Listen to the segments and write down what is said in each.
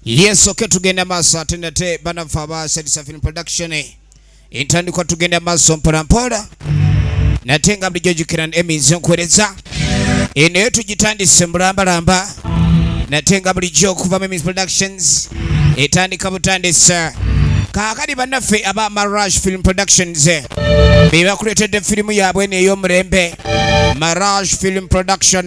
Yes, okay, tugenda maso atendate bana faba Sedisa Film Production. Intandikwa tugenda maso mpolampola. Natenga mlijojukira emizi nkwereza. Ene tugitandise mbulambalamba. Natenga mlijo kuva Memis Productions. Etandika butandisa. Kakadi banafe aba Mirage Film Productions. Beba created film yabwe neyo mrembe. Mirage Film Production.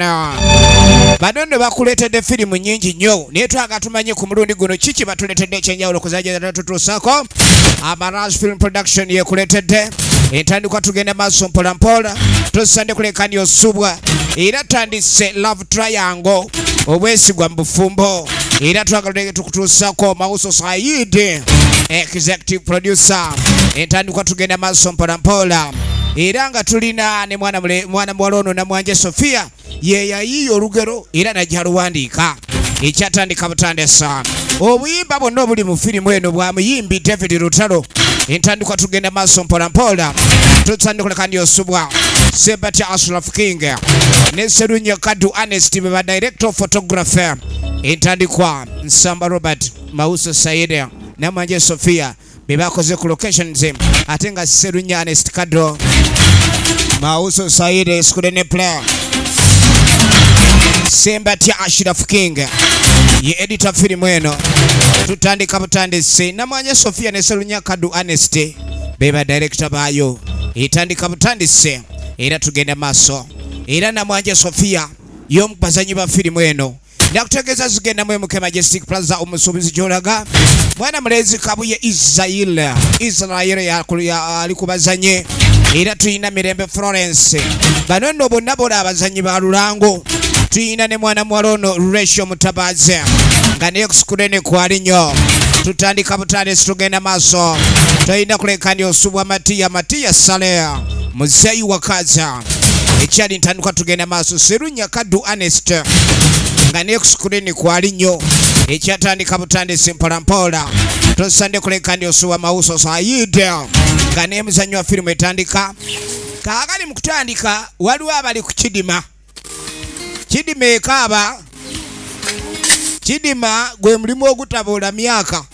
Badondo bakuletedde film nyingi nnyo naye twagatumanye ku mulundi guno kiki batuletedde ekyenjawulo kuzaja tutuusako. Mirage Film Production yekuletedde entandikwa tugenda maaso mpolampola tusande kulekani osubwa era tandise Love Triangle obwesigwa mu bufumbo era twagalege tukutuusako Mauso Said executive producer entandikwa tugenda maaso mpolampola era nga tulina ne mwana mwalono na Mwanje Sofia ye yayiyo olugero era najjaluwandiika ekyatandika butandesa obuyimba bonna obuli mu firimu eno bwa muyimbi David Lutalo entandikwa tugenda maaso mpolampola tutsandikulekani osubwa Sebati Ashraf King ne Serunya Kadu Ernest beba director photographer entandikwa Nsamba Robert Mauso Said na Mwanje Sofia bebakoze ku locations atenga Serunya Ernest Kadu Mauso Said skudene player Sebati Ashraf King ye editor film eno tutandika butandise na Mwanje Sofia ne Serunya Kadu Ernest beba director bayo etandika butandise era tugenda maso era na Mwanje Sofia y'omubazanyi ba film eno nakutegeza zigenda mu MK Majestic Plaza omusubizi jolaga mwana mulezi kabuye Israel ya alikubazanye era tuyina Mirembe Florence banono bonna bola abazanyi ba Lulango tuyina ne mwana mwalono Ratio Mutabaze nga next kudene kwali nnyo tutandika butandise tugenda maso tuyina kulekani osubwa Matiya Saleh muzeyi wakaza ekyali ntandikwa tugenda maso Serunya Kadu Ernest nga next kudene kwali nnyo ekyatandika butandise mpolampola tosande kulekani osubwa Mauso Said nga nemuzanyo wa firimu etandika kaakali mu kutandika waliwo abali ku Kidima ekaaba Kidima gwe mulimu ogutaboola myaka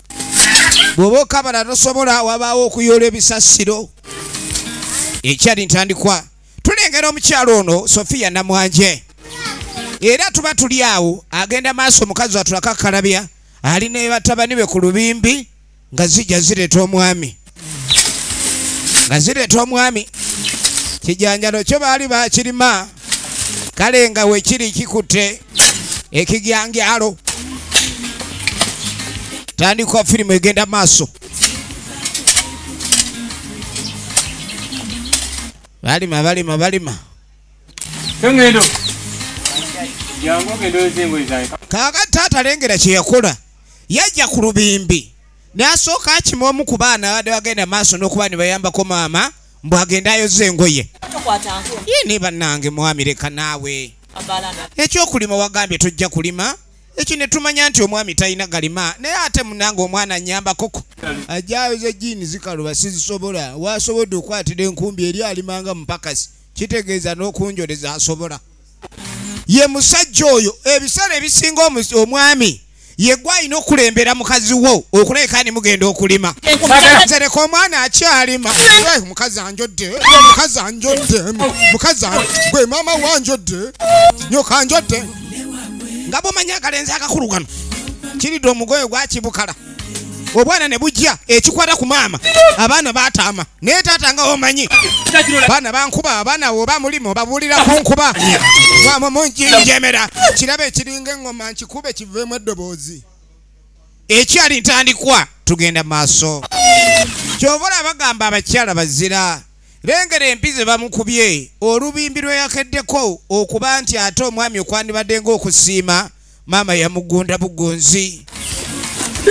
bw'oba okabala tosobola wabaawo okuyoola ebisasiro ekyali ntandikwa tulengera omukyalo ono Sofia Namwanje era tuba tuli awo agenda maaso omukazi watulaka kalabya alina batabani be ku lubimbi nga zijja zireeta omwami kijanjalo kyo baali bakirima kale nga wekiri kikutte ekigyangyalo tandikwa firimu egenda maaso balima tengendo yango gendo zengo izai kaga tata lengera kyeyakola yajja ku lubimbi nasooka akima omu ku baana abadde bagenda maaso n'okuba ne bayambako maama mbw agendayo zengoye yini bannange mwami leka naawe ekyokulima wagambye tujja kulima ekyo ne tumanya nti omwami talina galima naye ate munange omwana nyambakoko ajjayo ze jiini zikaluba sizisobola wasobodde okwatira enkumbi eri alimanga mupakasi kitegeeza n'okunjoleza asobola ye musajja oyo ebiseera ebisinga omwami yegwa alina okulembera mukazi wo okuleka ni mugenda okulima zereka omwana akyalima mukazi anjodde gwe maama wanjodde nyoka anjodde nga bomanya akalenzi akakulu kano kiridde omugoye gwakibukala obwana ne bujja ekikwata ku maama abaana baataama naye taata nga omanyi baana bankuba abaana oba mulimo obabuulira ku nkuba njemera kirabe ekiringa engoma nkikube kiveemu eddoboozi ekyali ntandikwa tugenda maaso kyovola bagamba abakyala bazira lengera empize bamukubye olubimbi lwe yakeddeko okuba nti ate omwami okwandibadde ng'okusiima maama yamugunda bugonzi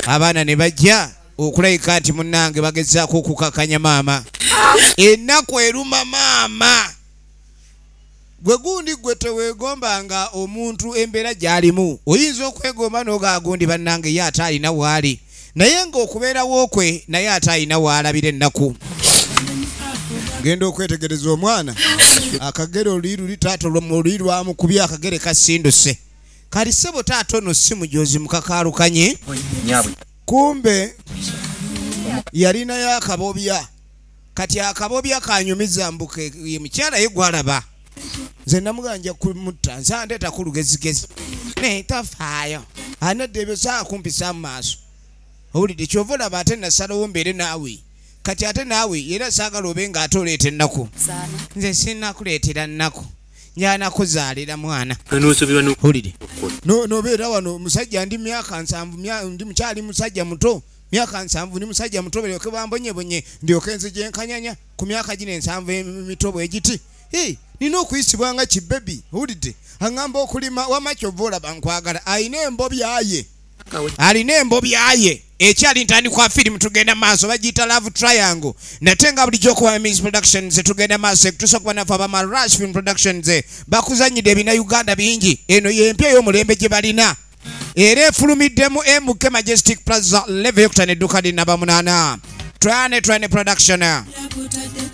abaana ne bajja okulayika nti munnange bagezaako okukakanya maama ennaku eruma maama gwe gundi gwe teweegombanga omuntu embeera gy'alimu oyinza okwegomba n'ogaagundi bannange ye ate alina waali naye ng'okubeerawo kwe naye ate alina waalabira ennaku genda okwetegereza omwana akagere oluli taata oluli lwamukubye akagere kasinduse kali sebo tato no simu jozi mukakalukanye Nyabwe. kumbe yalina ya kabobya kati akabobya kanyumiza mbuke mukyala yegwalaba nze namuganja kumutta nzandeta kulugezigezi ne tafaayo anadde saa kumpisa maaso owulidde kyovula ate nasalawo mbeere naawe kati ate naawe era saagala obe nga ate oleeta ennaku nze sinnakuleetera nnaku njala kuzaalira mwana owulidde nobeera wano musajja ndi myaka 7 ndi mukyali musajja muto myaka 7 ndi musajja muto balyoke bambonyebonye ndyoke nzije nkanyanya ku myaka gino 7 emito bwegiti nina okuyisibwa nga kibebi owulidde aŋŋamba okulima wamakyovola bankwagala alina embobyaye ekyali ntandikwa firimu tugenda maaso bagiyita Love Triangle nate nga bulijjo okuba Miss Productions tugenda maaso ekutuusa kuba nafe abama Rush Film Productions bakuzanyidde ebina Uganda bingi eno yempya ey'omulembe gye balina era efulumiddemu MK Majestic Plaza level yokutana edduuka linaba 8 Twane Production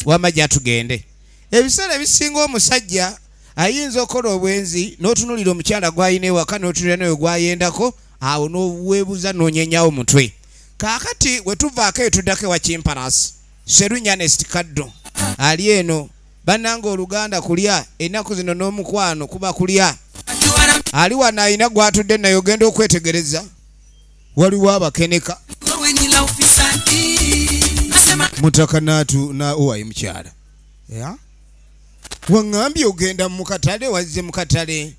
wama gyatugende ebiseera ebisinga omusajja ayinza okukola obwenzi n'otunulira omukyala gw'ayina ewaka n'otunulira nawe gw'ayendako awo n'oweebuuza n'onyenyawo mutwe kaakati we tuvaako eyo tuddako ewa Kimparasi Serunya Ernest Kaddo ali eno bannanga Oluganda kulya ennaku zino n'omukwano kuba kulya ali wano ayina gw'atudde naye ogenda okwetegereza waliwo abakeneka mutaka naatu na owayi mukyala waŋŋambye ogenda mu katale wazze mu katale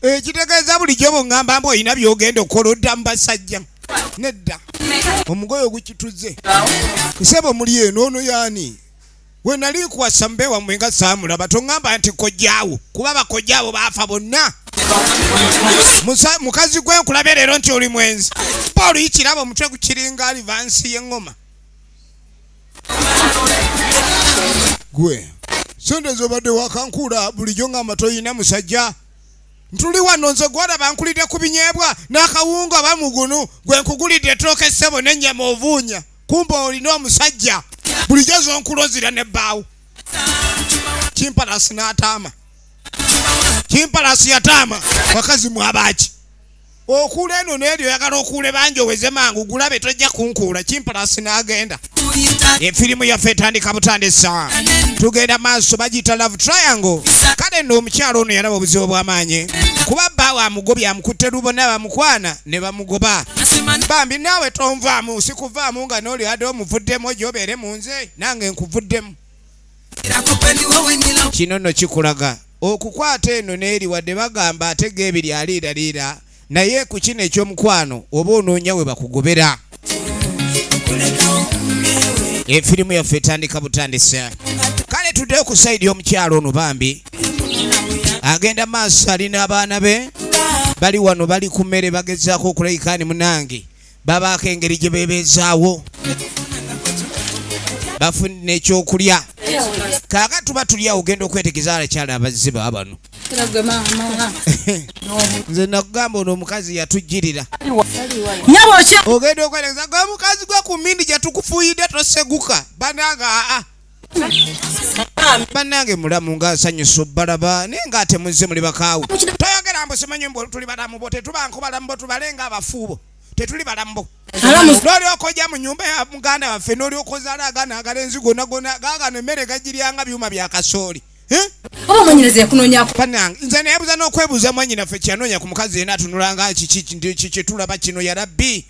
ekitegeeza bulijjo bw'oŋŋamba mbu olina by'ogenda okukola odda mu basajja nedda omugoye ogukituze kusebo muli eno ono yaani we nali nkuwasa mbe wammwe nga saamulaba toŋŋamba nti kojjaawo kuba bakojjaawo baafa bonna mukazi gwe nkulabe leero nti oli mwenzi Paul yikiraba omutwe gukiringa alivansi y'eŋŋoma gwe sente zobadde wakankula bulijjo ng'amba toyina musajja ntuli wano nze gwalaba nkulidde ku binyeebwa n'akawunga bamugunu gwe nkugulidde ettooke ssebo n'ennyama ovuunya kumba olina omusajja bulijjo zonkulozira n'ebbaawo Kimparasi n'ataama Kimparasi yataama wakazi mwabaaki okuula eno n'eryo oyagala okuule bangi oweze mangu gulabe tojja kunkuula Kimparasi n'agenda efirimu yaffe etandika butandisa tugenda maaso bagiyita Love Triangle kale nno omukyalo ono yalaba obuzibu bw'amaanyi kuba bbaawe amugobye amukutte lubona bamukwana ne bamugoba bambi naawe tonvaamu sikuvaamu nga n'oli adde omuvuddemu ojja obeere mu nze nange nkuvuddemu kino nno kikulaga okukwata eno n'eri wadde bagamba atega ebiri aliiraliira naye ku kino eky'omukwano oba onoonya we bakugobera efirimu yaffe etandika butandisa kale tuddeyo ku sayidi y'omukyalo ono bambi agenda maaso alina abaana be bali wano bali ku mmere bagezaako okulayikaani munange babaako engeri gye beebeezaawo bafunira ekyokulya kaaka tuba tulyawo ogenda okwetegeeza abakyala abazziba bano nze nakugamba ono omukazi yatujjirira ogenda okwetegeeza gwe omukazi gwe ku mmindi gye tukufuuyidde toseguka bananga bannange mulamu nga nsanyusa obbalaba naye nga ate muzze muli bakaawe toyogera mbu simanyi mbu tuli balamu bo tetubanko balamu bo tubalenga abafuubo tetuli balamu bo n'olyoka ojja mu nnyumba ya muganda waffe n'olyoka ozaala agaana agalenzi gonna gonna gaagano emmere gagiryanga byuma bya kasooli oba mwanyinaze yakunoonyako bannange nze neebuuza n'okwebuuza mwannyinaffe kyanoonya ku mukazi yena atunulanga kyetulaba kino yarabbi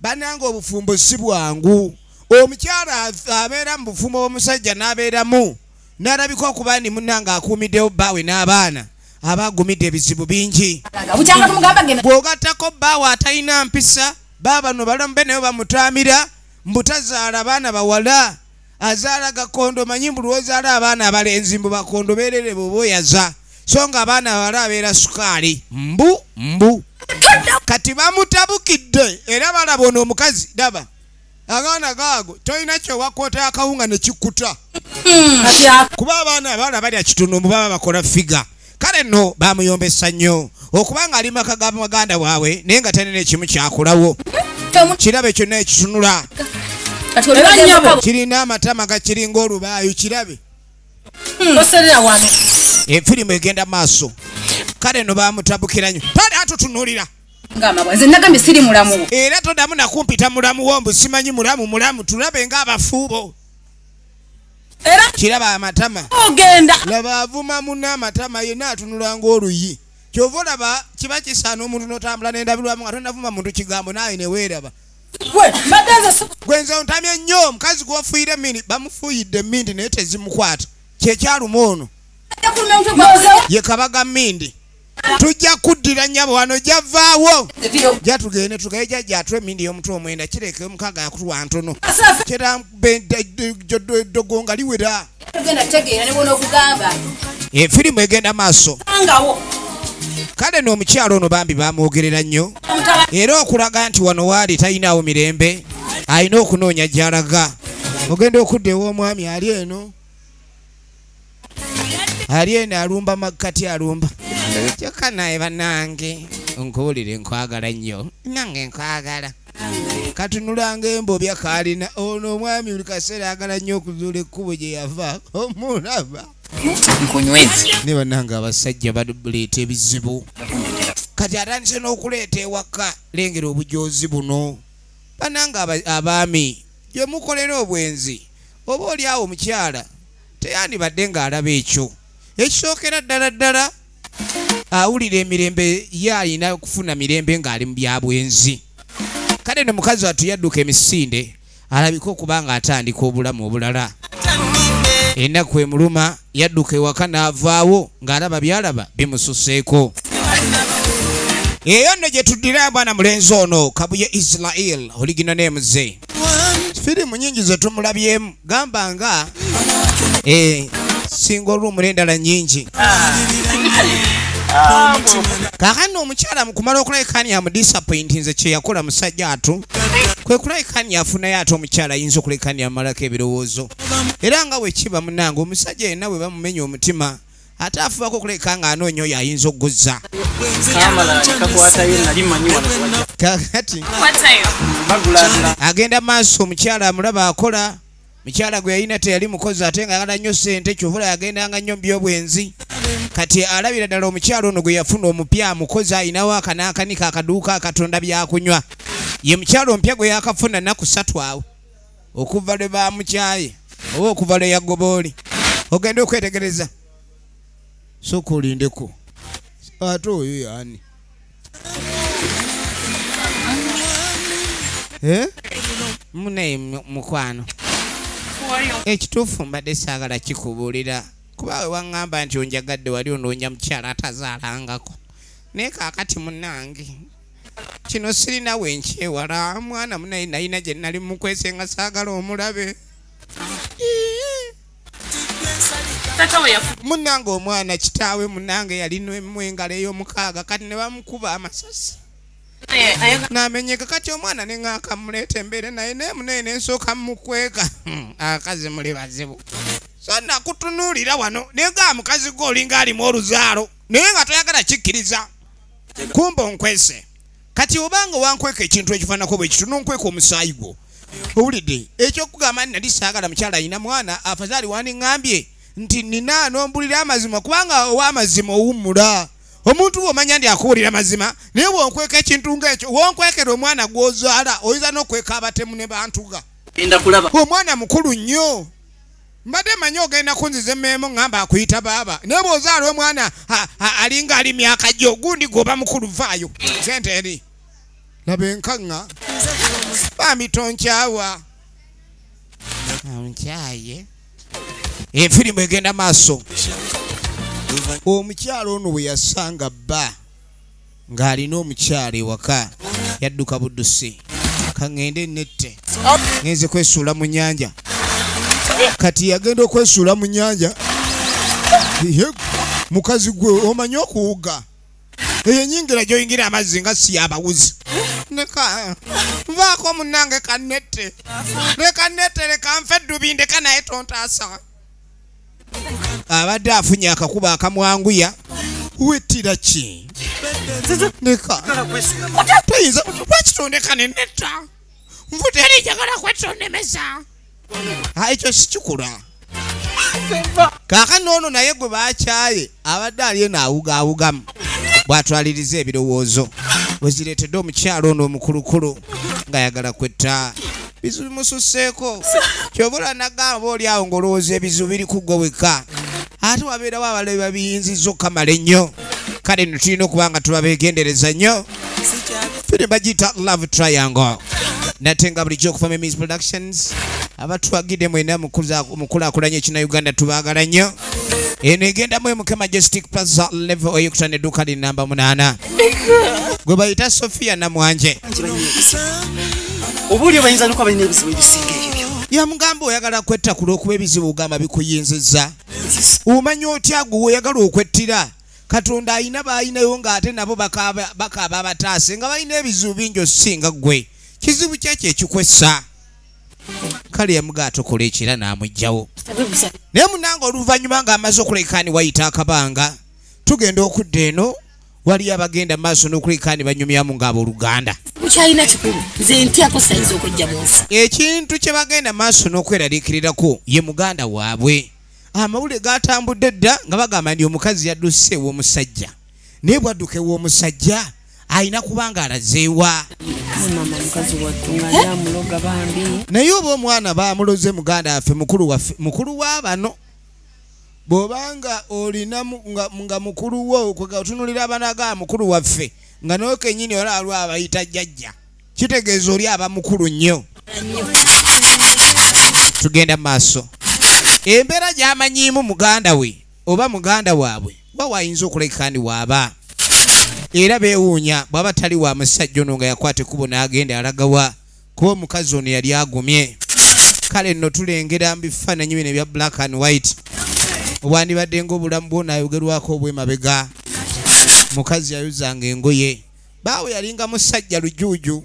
bannange obufumbo si bwangu omukyala abeera mu bufumbo bw'omusajja n'abeeramu n'alabika okuba ndi munnange akuumiddewo bbaawe n'abaana aba agumidde ebizibu bingi bw'ogattako bbaawe atalina mpisa baabano balamu be nayo bamutaamira mbutazaala abaana bawala azaala gakondo manyi mbu lwozaala abaana abalenzi mbu bakondo beerere bw'oba oyaza so nga abaana bawala abeera sukaali mbu kati bamutabukidde era balaba ono omukazi daba agaana gaago tolina kyowakoota akawunga ne kikkuta kuba abaana abawala balya kitono mu baba bakola figa kale nno bamuyombesa nnyo okubanga ali maka ga maganda waabwe naye nga talina ekimu kyakulawo kirabe kyonna ekitunula kirina amatama gakiringa olubaayo kirabe oserera wano efirimu egenda maaso kale no bamutabukira nnyo tali atutunulira ngama bwanze nagambye siri mulamu era todamu nakumpita mulamu wombu simanyi mulamu tulabe ng'abafuubo era kiraba amatama ogenda laba avuma muna amatama yenna atunula ng'oluyi kyova olaba kiba kisaana omuntu n'otambula n'endabirwamu nga tonavuma muntu kigambo naawe ne weeraba gwe madanza gwenze ontamye nnyo omukazi gw'ofuuyire mindi bamufuuyidde mindi naye tezimukwata kyekyaluma ono ye kabaga mindi tujja kuddira nnyabo wano javaawo jatugende tugaye jajja atwe mindi y'omutwe omwenda kireke omukaaga yakutuwa ntono kirambedogo nga liwera firimu egenda maaso kale n'omukyalo ono bambi bamwogerera nnyo era okulaga nti wano waali talinaawo mirembe alina okunoonya gy'alaga ogenda okudda ew'omwami ali eno alumba makkati alumba kyokka naye bannange nkuwulire nkwagala nnyo nange nkwagala katunulanga embobya kaalina ono omwami buli kaseera agala nnyo okuzuula ekkubo gye yava omulaba ne bannange abasajja baleeta ebizibu kati atandise n'okuleeta ewaka lengera obujoozi buno bannange abaami gye mukolera obwenzi oba oli awo omukyala teyandibadde ng'alaba ekyo ekisookera ddala awulira emirembe ye alina okufuna mirembe ng'ali mu byabwenzi kale no mukazi wattu yadduka emisinde alabika okuba ng'atandika obulamu obulala ennaku emuluma yadduka ewaka n'avaawo ng'alaba byalaba bimususeeko eyo nno gye tuddira bwana mulenzi ono Kabuye Israel original name ze firimu nyingi ze tumulabyemu gamba nga singa olw'omula endala nyingi kakano omukyala mukumala okulabikani amudisappointi nze kye yakola musajja atu kwe kulabikani afunayo ate omukyala ayinza okulabikani amalako ebirowoozo era nga wekiba munange omusajja yenna bwe bamumenya omutima ate afubako okulabika nga anoonya oyo ayinza okuguzza kakati agenda maaso omukyala amulaba akola mukyala gwe yalina teyali mukozi ate nga agala nnyo ssente kyovula yagendanga nnyo mu byobwenzi kati alabira ddala omukyala ono gwe yafuna omupya mukozi ayinawo akanaakanika akaduuka akatonda byakunywa ye mukyala omupya gwe yakafuna nnaku 3 awo okuva lwe bamukyaye oba okuva lwe yagobooli ogende okwetegereza soka olindeko ate oyo yaani munaye mukwano ekituufu mbadde saagala kikubuulira kuba we waŋŋamba nti onjagadde wali onoonya mukyala atazaalangako naye kaakati munnange kino sirina wenkyewala mwana munaye nalina gye nali mukwese nga saagala omulabe munnange omwana kitaawe munnange yalimu engalo ey'omukaaga kati ne bamukuba amasasi namenyeka kati omwana neŋŋaaka muleeta embeere naye naye munaye nensooka mukweka akazi muli bazibu so nakutunuulira wano naye ga mukazi gwe olinga alimu oluzaalo naye nga toyagala kikkiriza kumba onkwese kati obanga wankweka ekintu ekifaanako bwe kitu nonkweka omusaayi gwo owulidde ekyokugamba nti nali saagala mukyala ayina mwana afazaali wandiŋŋambye nti nina nombulira amazima kubanga ow'amazima owummula omuntu bw'omanya ndi akuwulira mazima naye bw'onkweka ekintu ng'ekyo wonkwekera omwana gw'ozaala oyinza n'okweka abatemu ne bantuga omwana mukulu nnyo mbadde manyi ogenda kunziza emmeemo ŋŋamba akuyita baaba naye bw'ozaala omwana alinga ali myaka gyo gundi gwoba mukulu vaayo sente eri laba enkaŋŋa bamitonkyawa nkyaye efirimu egenda maaso omukyala ono bwe yasanga bba ng'alina omukyala ewaka yadduka buddusi kaŋŋende nette ngenze kwesuula mu nnyanja kati yagenda okwesuula mu nnyanja mukazi gwe omanyi okuwuga eyo enyingira gy'oyingira amazzi nga si abawuzi neka vaako munnange kannette leka nnette leka nfe eddubi ndeka naye tontaasa abadde afunye akakuba akamwanguya wettira ki neka toyinza lwakitondeka nenetta nvuta eri njagala kwetondemesa ekyo sikikula kaakano ono naye gwe baakyaye abadde aliyo naawugaawugamu bwatwaliriza ebirowoozo wezireetedde omukyalo ono omukulukulu ng'ayagala kwetta bizibu bimususseeko kyobula nagamba oli awo ng'olowooza ebizibu biri kuggwe wekka ate wabeerawo abalabi babiyinzizza okamala ennyo kale nno tulina okuba nga tubabeegendereza nnyo firi bagiyita love triangle nate nga bulijjo okuva Emmys Productions abatwagidde mwena mukulaakulanya ekinauganda tubaagala nnyo eno egendamu emuke Majestic Plaza level eyokutana edduuka li namba 8 gwe bayita Sofia Namwanje obuli bayinza nuko balina ebizibu ebisinga ebyo yamugamba oyagala kwetta ku lw'okuba ebizibu ugamba bikuyinzizza omanya otya gwe oyagala okwettira Katonda ayina bayinayo ng'ate nabo bakaaba abataase nga balina ebizibu bingi osinga ggwe kizibu kyaki ekikwessa kale yamuga atokola ekira n'amugjawo naye munanga oluvannyuma ng'amaze okulekaani wayita akabanga tugenda okudda eno wali abagenda maaso n'okulekaani banyumyamu ng'abooluganda mukyalina kikulu nze ntyako sayizi okujja mu nsi ekintu kye bagenda maaso n'okweraliikirirako ye muganda waabwe amawulire gatambudde dda nga bagamba nti omukazi yadduse ew'omusajja naye bwadduka ew'omusajja ayina kubanga alazeewa mama mukazi wattunga yamuloga bambi naye oba omwana bamuloze muganda waffe mukulu w'abano bw'obanga olina nga mukulu wo otunulira abanaga mukulu waffe nga nawe kennyini olaalwa abayita jjajja kitegeeza oli aba mukulu nnyo tugenda maaso embeera gy'amanyiimu muganda we oba muganda waabwe wayinza okulekani waaba era beewuunya bw'aba tali wa musajja ono nga yakwata ekkubo n'agenda alagawa kuba omukazi ono yali agumye kale nno tulengera mu bifaananyi bino ebya black and white obwandibadde ng'obulamu bwona ayogerwako obwemabega mukazi yayuzanga engoye baawe yalinga musajja lujuuju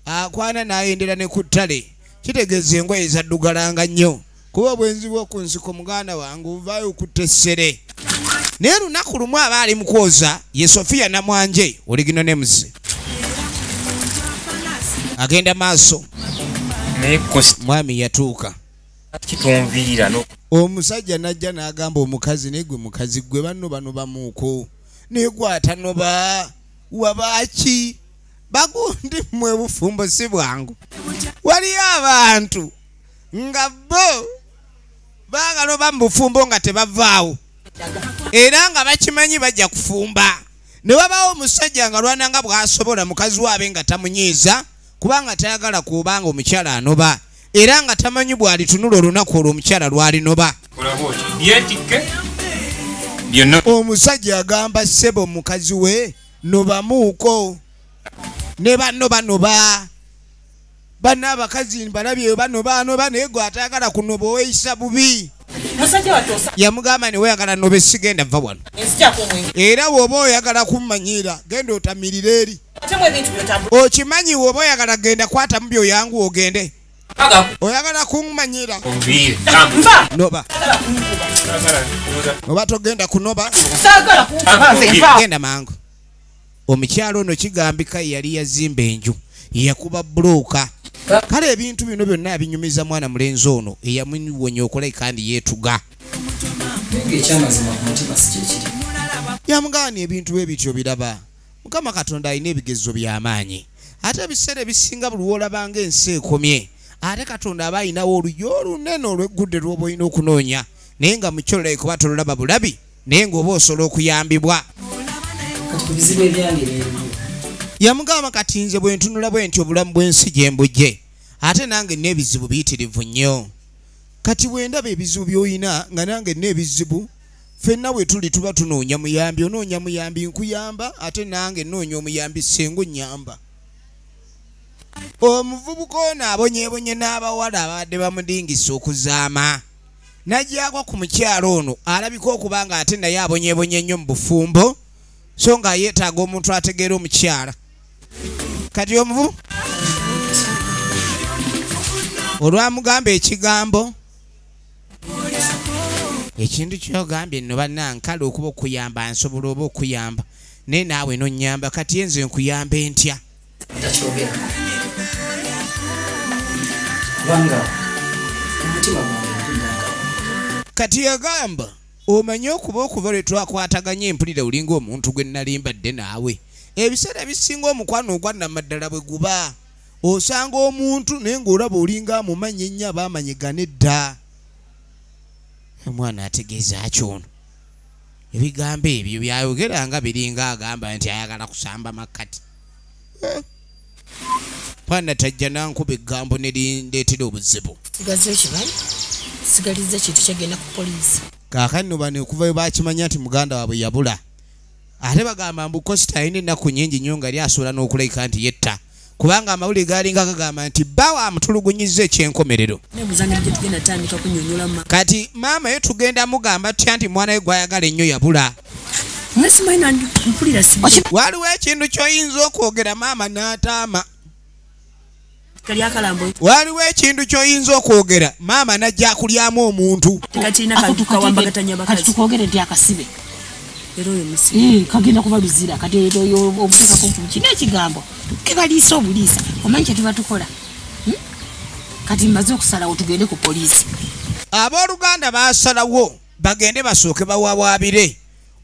akwana n'ayendera ne ku ttale kitegeeza engoye zaddugalanga nnyo kuba obwenzi bw'oku nsiko muganda wange ovaayo okutta essere naye lunaku lumu aba ali mu kwoza ye Sofia Namwanje oligino nemuzi agenda maaso mwami yatuuka omusajja najja n'agamba omukazi naye gwe mukazi gwe banno bano bamuuko naye gwatanoba wabaaki bagundi mmwe bufumbo si bwangu waliyo abantu nga bo baagala oba mu bufumbo nga tebavaawo era nga bakimanyi bajja kufumba ne wabaawo omusajja nga lwananga bw'asobola mukazi waabe nga tamunyiiza kubanga tayagala kubanga omukyala anoba era nga tamanyi bw'alitunula olunaku olwo omukyala lw'alinoba omusajja agamba ssebo mukazi we nobamuuko ne banno banoba banna abakazi balabye banoba naye gwe atayagala kunoba oweyisa bubi yamugamba ne weyagala nobe sigenda va wano era woba oyagala kummanyira genda otamirira eri okimanyi woba oyagala genda kwatamu byoyangu ogende oyagala kummanyira noba oba togenda kunoba genda mangu omukyalo ono kigambika yali yazimba enju yakuba bulooka kale ebintu bino byonna abinyumiza mwana mulenzi ono eyamuwonya okolai kandi yeetuga yamugani ebintu bwe bityo biraba mukama Katonda alina ebigezo by'amaanyi ate ebiseera ebisinga buli wolabanga ensi ekomye ate Katonda aba alinawo oluyo olunene olw'eggudde lw'oba olina okunoonya naye nga mukyolai kuba tolulaba bulabi naye ng'oba osobola okuyambibwa yamugamba kati nze bwe ntunula bwe nti obulamu bw'ensi gye mbujje ate nange n'ebizibu biyitirivu nnyo kati bwe ndaba ebizibu by'olina nga nange n'ebizibu ffenna we tuli tuba tunoonya muyambi onoonya muyambi nkuyamba ate nange noonya omuyambi senga onnyamba omuvubuka ono abonyeebonye n'abawala abadde bamudingisa okuzaama najjagwa ku mukyalo ono alabika okuba nga ate naye abonyeebonye nnyo mu bufumbo so nga yeetaaga omuntu ategeera omukyala kati omuvu olwamugamba ekigambo ekintu kyogambye nno bannankale okuba okuyamba nsobola oba okuyamba naye naawe nonyamba kati yenze nkuyamba entya kati yagamba Omanyi okuba lwe twakwataganya empulira olinga omuntu gwe nalimbadde naawe. Ebiseera bisinga omukwano ogwannamaddala bwe guba. Osanga omuntu naye ng'olaba olinga amumanyi ennyo abaamanyigana edda. Omwana ategeeza kyono. Ebigambo ebyo byayogera nga biringa agamba nti ayagala kusamba makkati. Pana tajja nankuba eggambo ne lindeetera obuzibu. Sigaliza kintu kyagenda ku poliisi. Kaakano bano okuva bakimanya nti muganda waabwe yabula. Ate bagamba mbu Costa alina ennaku nnyingi nnyo nga lyasoola n'okulabika nti yetta. Kubanga amawulire galinga gagamba nti bbawa amutulugunyizza ekyenkomerero. Kati maama ye tugenda mugamba tutya nti mwana we gwayagala ennyo yabula. Waliwo ekintu ky'oyinza okwogera maama n'ataama. Waliwo ekintu ky'oyinza okwogera maama najja kulyamu omuntu. Kati tukwogere nti akasibe. Kagenda kuba luzira kati obuteekako kino ekigambo kebaliisa obuliisa omanyi kye tuba tukola. Kati mbaze okusalawo tugende ku poliisi. Abooluganda baasalawo bagende basooke bawawaabire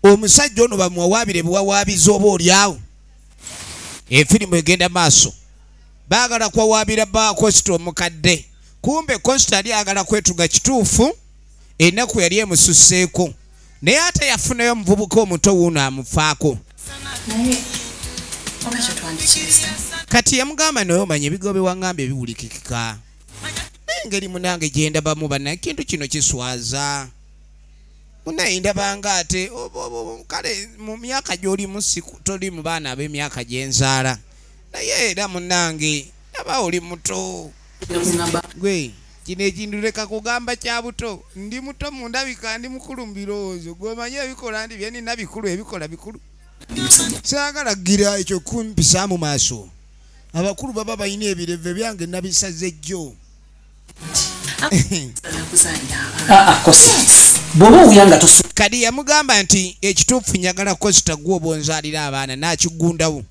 omusajja ono bamuwawaabire buwawaabiza oba olyawo. Efirimu egenda maaso. Baagala kuwawaabira ba Costa omukadde. Kumbe Costa yali agala kwetuga kituufu ennaku yali emususseeko. Naye ate yafunayo omuvubuka omuto wuuno amufaako. Kati yamugamba naye omanye ebigambo byewaŋŋambye biwulikikika. Engeri munange gye ndabamu bannange ekintu kino kiswaza. Munaye ndabanga ate kale mu myaka gy'olimu toli mu baana ab'emyaka gye nzaala. Naye era munange naba oli muto. Gwe kino ekintu leka kugamba kya buto. Ndi muto mu ndabika ndi mukulu mu birowoozo. Gw'omanyi ebikola ndi bye nina bikulu ebikola bikulu. Saagala gira ekyo kumpisa mu maaso. Abakulu baba balina ebireve byange nabisaze jjo. Kadi yamugamba nti ekituufu njagala Costa gw'oba onzaalira abaana n'akigundawo.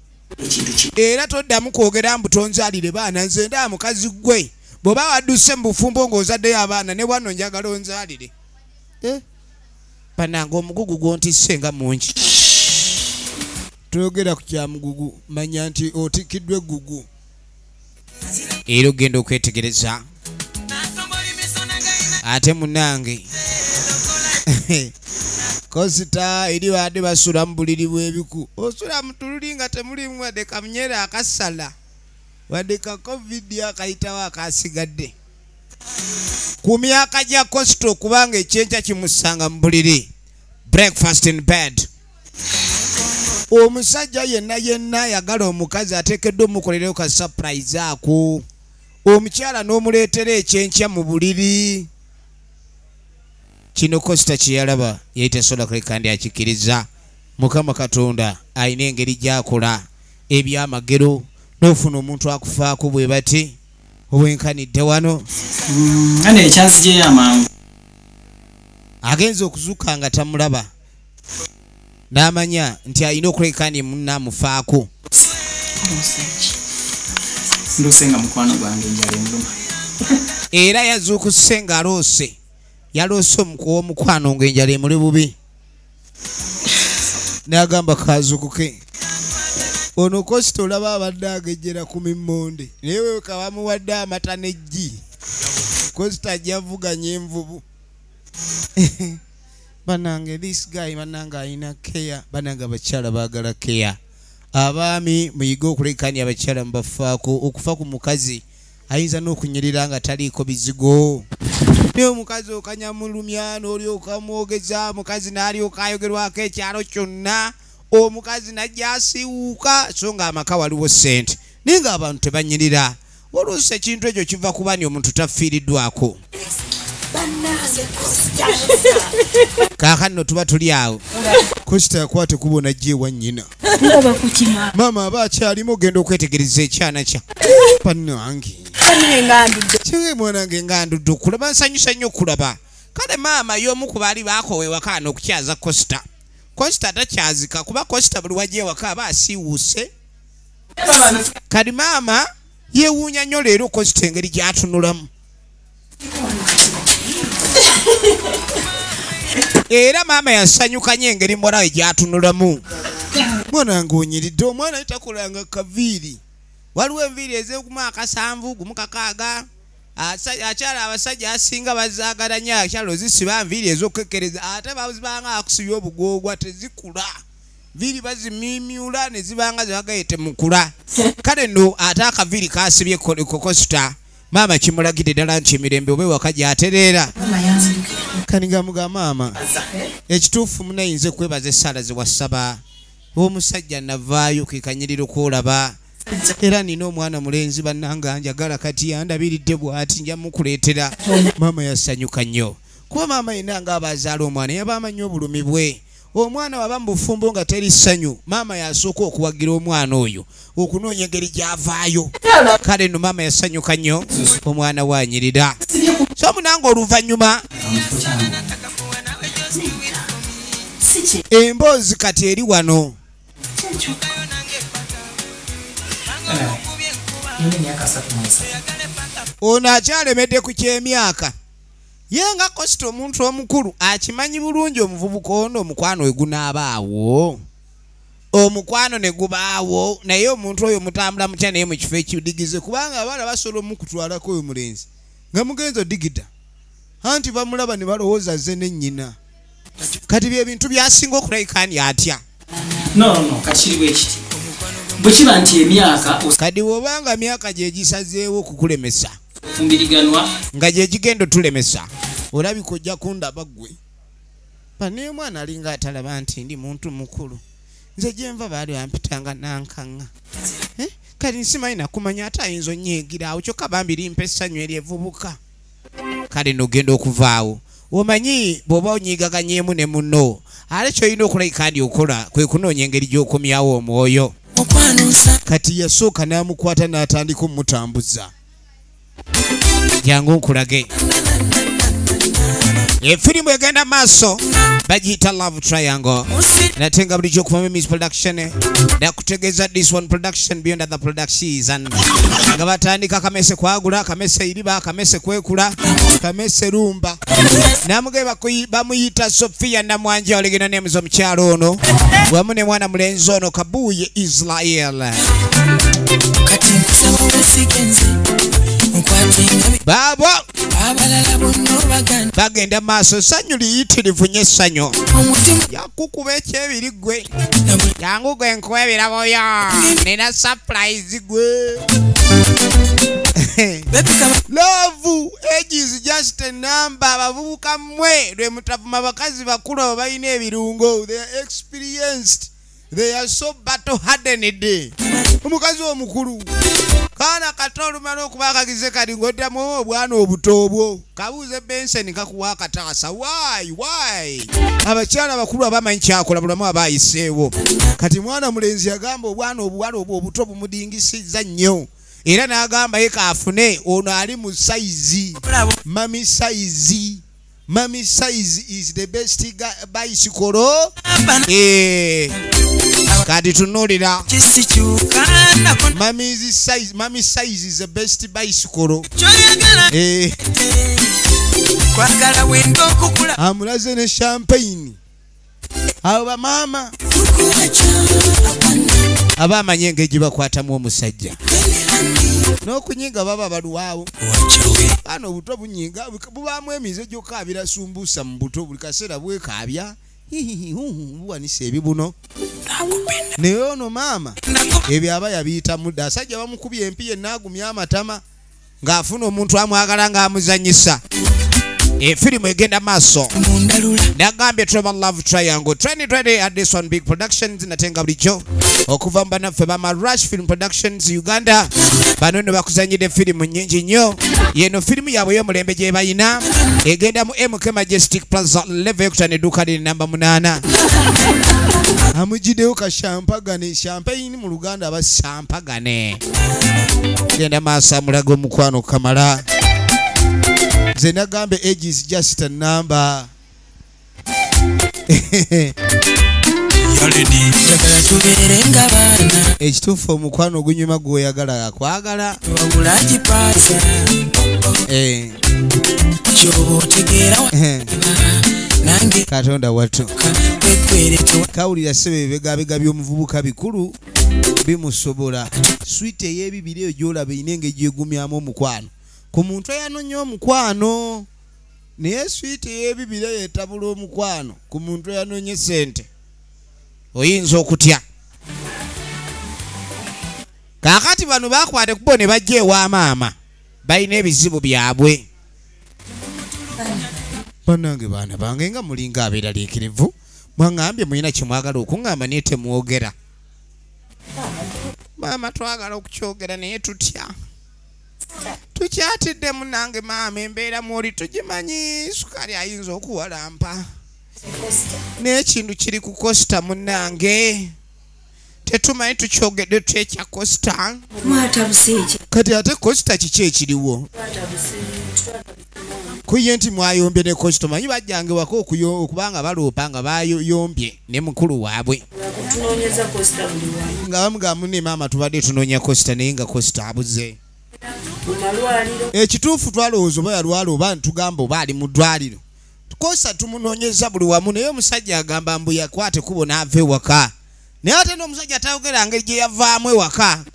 Era toddamu kwogera mbu tonzaalire baana nze ndaa mukazi gwe. Bw'oba wadduse mu bufumbo ng'ozaddeyo abaana ne bwano njagala onzaalire. Bannange omugugu gw'ontisse nga mungi. Toyogera ku kya mugugu manya nti otikiddwa eggugu. Era ogenda okwetegereza. Ate munange Costa eri wadde basula mu buliri bw'ebiku. Osula mu tululi nga temulimu wadde kamunyere akasala. Wadde ka COVID akayitawo akasigadde. Ku myaka gya Costa okubanga ekyenkya kimusanga mu buliri. Breakfast in bed. Omusajja yenna yagala omukazi ateekeddwa omukolereyo ka surprise ako. Omukyala n'omuleetera ekyenkya mu buliri. Kino Costa kye yalaba yali tasobola kuleka ndi akikkiriza. Mukama Katonda alina engeri gy'akola ebyamagero n'ofuna omuntu akufaako bwe bati obwenkanidde wano. Ane ekyanzigyeyo amangu. Agenza okuzuuka nga tamulaba. N'amanya nti alina okuleka ndi munna amufaako. Ndusenga mukwano gwange njala enduma. Era yazuukuse ng'aloose. Yaloose omukwano ng'enjala emuli bubi. N'agamba kazuukuke. Ono Costa olaba abadde agejjera ku mimmonde. Naye we kabamuwadde amata n'eggi. Costa ajja avuganya envubu. Bannange this guy bannange alina care. Bannange abakyala baagala care. Abaami muyige okulekanya abakyala mubafaako. Okufa ku mukazi ayinza n'okunyirira nga taliiko bizigo. Naye omukazi okanyamulumya n'olyoka mwogeza mukazi n'alyoka ayogerwako ekyalo kyonna. Omukazi najja asiiwuuka so nga amaka waliwo ssente. Naye ng'abantu tebanyirira. Oluusi ekintu ekyo kiva ku bani omuntu tafiiriddwako. Kaakano tuba tuli awo. Costa yakwate kubona gye wa nnyina. Maama aba akyalimu ogenda okwetegereza ekyana kya. Bannange. Kiwe mwanange ngandudde okulaba nsanyusa nnyo okulaba. Kale maama y'omu ku baali baakowe wakaana okukyaza Costa. Costa takyazika kuba Costa buli wajja ewaka aba asiiwuuse. Kadi maama yeewuunya nnyo leero Costa engeri gy'atunulamu. era maama yasanyuka nnyo engeri mbolawe gyatunulamu. Mwana ng'onyiridde omwana itakulanga kaviiri. Waliwo enviiri ez'okumwaka 7 gumu 6. Akyala abasajja asinga bazaagala nnyo akyala ozisiba nviiri ez'okukekkereza ate bazibanga akusibya obugwogwa tezikula. Viri bazimimyula ne zibanga zibagayete mukula. Kale no ate akaviiri kasibye kokosita. Maama kimulagidde ddala nti emirembe obe waka gy'atereera. Kaniga muga maama. Ekituufu munayinze kwebaza essaala ze wasaba. Omusajja navaayo ke kanyiriro kwolaba. Era nina omwana mulenzi bannanga njagala kati yandabiridde bw'ati nja mukuleetera. Maama yasanyuka nnyo. Kuba maama yenna ng'abazaala omwana yaba nnyo obulumi bwe. Omwana waba mu bufumbo nga teri ssanyu, maama yasooka okuwagira omwana oyo okunoonya engeri gy'avaayo. Kale nno maama yasanyuka nnyo omwana wanyirira. So munanga oluvannyuma emboozi kati eri wano. Ono akyalemedde ku ky'emyaka. Yenga kosita omuntu omukulu akimanyi bulungi omuvubuka ono omukwano we gunaabaawo. Omukwano ne gubaawo naye omuntu oyo mutambula mutya naye mu kifo ekidigize kubanga abaana basobola omukutwalako oyo mulenzi nga mugenzo digida. Anti bamulaba ne balowooza ze ne nnyina. Kati bye bintu byasinga okulayikani atya. No, kachiri bwekiti. Bwekiba nti emyaka kadi wobanga myaka gye gisazeewo okukulemesa. Fumbiriganwa nga gye gigendo tulemesa. Olabika ojja kundaba ggwe. Bane mwana alinga atalaba nti ndi muntu mukulu. Nze gyenva baali bampitanga nankanga. Kati nsimanyi nakumanya ate ayinza onnyigira awo kyokka bambi limpa essanyu eryevubuka. Kale nogenda okuvaawo. Omanyi bw'oba onyigaganyeemu ne munno ate ky'olina okulayika ndi okola kwe kunoonya engeri gy'okomyawo omwoyo. Kati yasooka n'amukwata n'atandika omutambuza. Jangu nkulage. Efirimu egenda maaso bagiyita Love Triangle. Natenga bulijjo okuva mu Miss Production. Nakutegeeza this one production beyond other productions. Nga batandika kamese kwagula, kamese iriba, kamese kwekula, kamese rumba. Namugeba bamuyita Sofia Namwanja olegena names omukyalo ono. Wamu ne mwana mulenzi ono Kabuye Israel. Babo bagenda maaso sanyu liyitirivu nnyo essanyu. Yakukuba ekyebiri ggwe. Jangu gwe nkuwa ebirabo yo. Nina surprise ggwe. Love age is just a number. Abavubuka mmwe lwe mutavuma abakazi bakulu abo balina ebirungo. They are experienced. They are so battle hardened. Omukazi omukulu kana katolu mano kubakagize kali ngoddamu obwana obuto obwo. Kabuuze Benson kakuwa akataasa. Why? Abakyala bakulu abamanyi kyakola bulamu abayiseewo. Kati mwana mulenzi yagamba obwana obuwala obwo obuto bumudingisizza nnyo. Era n'agamba ye kaafune ono ali mu size. Mami size. Mami size is the best bicycle. Kati tunulira. Mami size is the best bicycle. Amulaze ne champagne. Abo bamama abamanyi engeri bakwatamu omusajja. N'okunyiga baba baluwaawo. Bano obuto bunyiga bubaamu emize gy'okaabira sumbuusa mu buto buli kaseera bwekaabya. Buwanisa ebibuno. Naye ono maama ebyo aba yabiyita mudda. Asajja bamukubye empiya enaagumya amatama ng'afuna omuntu amwagala ng'amuzanyisa. Efirimu egenda maaso. Nagambye Trevor Love Triangle 2020 at this one big productions natenga bulijjo okuva mu bannaffe bama Rush Film Productions Uganda. Bano nno bakuzanyidde firimu nnyingi nnyo. Yeno firimu yaabwe y'omulembe gye bayina egenda mu MK Majestic Plaza level ekutana edduuka liri namba 8. Amujiddeyo ka champagne. Champagne mu Luganda aba champagne. Genda maaso amulaga omukwano kamala. Zena gambe age is just a number. Ekituufu omukwano ogunyuma gw'oyagala akwagala. Nange Katonda watu kawulira sebe bigabega by'omuvubuka bikulu bimusobola sweet ey'ebibiri eyo gy'olaba inenge gyegumyamu omukwano ku muntu eyanonya omukwano naye sweet ey'ebibiri eyo etabula omukwano ku muntu eyanonye sente oyinza okutya kaakati bano bakwate kubo ne bajja ewa maama balina ebizibu byabwe bannange baana bange nga mulinga abeeraliikirivu mwangambye mulina kyemwagala okuŋŋamba naye temwogera maama twagala okukyogera naye tutya tukyatidde munange maama embeera mwoli tugimanyi sukali ayinza okuwalampa n'ekintu kiri ku Costa munange tetumanyi tukyogedde twekya Costa kati ate Costa kiki ekiriwo kuye nti mwayombye ne Costa manyi bajjange wako okubanga baloopa nga bayombye ne mukulu waabwe nga bamugamu ne maama tubadde tunoonya Costa naye nga Costa abuze ekituufu twalowooza oba yalwala oba ntugamba oba ali mu ddwaliro Costa tumunoonyeza buli wamu naye omusajja agamba mbu yakwate kubo n'ava ewaka naye ate n'omusajja atayogera ngeri gye yavaamu ewaka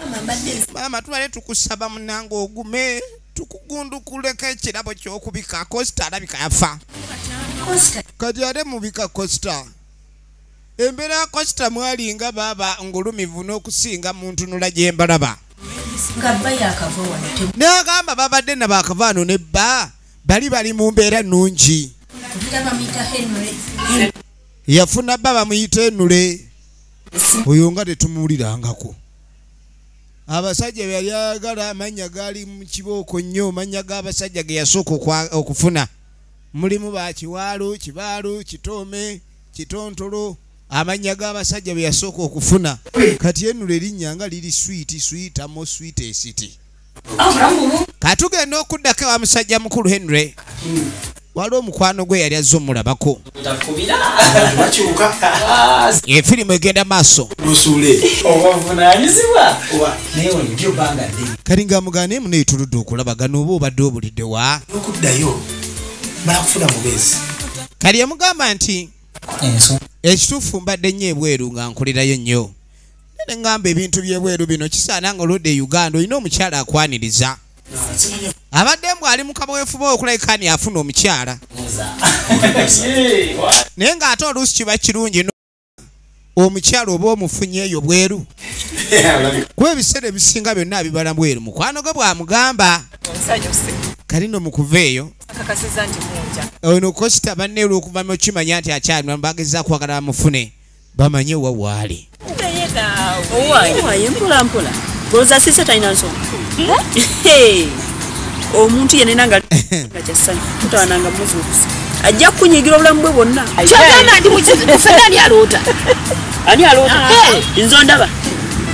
maama tubale tukusaba munange ogume tukugundukuleko ekirabo ky'okubika Costa alabika yafa kati ate mubika Costa embeera ya Costa mwalinga baaba ngulumivu n'okusinga mu ntunula gye mbalaba n'agamba babadde na bakavaano ne bba bali mu mbeera nnungi yafuna bba bamuyita Enule oyo nga tetumuwulirangako abasajja yali ayagala amanya gaali mu kibooko nnyo amanya g'abasajja ge yasooka okufuna mulimu ba Kiwaalo Kibaalo Kitoome Kitontolo amanya g'abasajja be yasooka okufuna kati Enule erinnya nga liri sweet amo sweet esiti katugenda okuddako ewa musajja mukulu Henry waliwo omukwano gwe yali azze omulabako efirimu egenda maaso kali nga mugana naye munaye tuludde okulabagana oba obadde obulidde wa kali yamugamba nti ekituufu mbadde nnyo ebweru nga nkolerayo nnyo nene ngamba ebintu by'ebweru bino kisaana nga olwedde e Uganda olina omukyala akwaniriza abadde mbw ali mu kabowefuba okulabika ani afuna omukyala naye ng'ate oluusi kiba kirungi omukyala oba omufunye eyo bweru kuba ebiseera ebisinga byonna abibala bweru mukwano gwe bwamugamba kali no mukuva eyo ono Costa banne olw'okuva mu kimanya nti akyali bagezza kwagala bamufune bamanye wa waali mpolampola goza sisa talina nsonga omuntu yenena nga kyassanyu tutawananga muzuukusa ajja kunyigira obulamu bwe bwonna kyogamba nti mufena ani aloota ani aloota nzo ndaba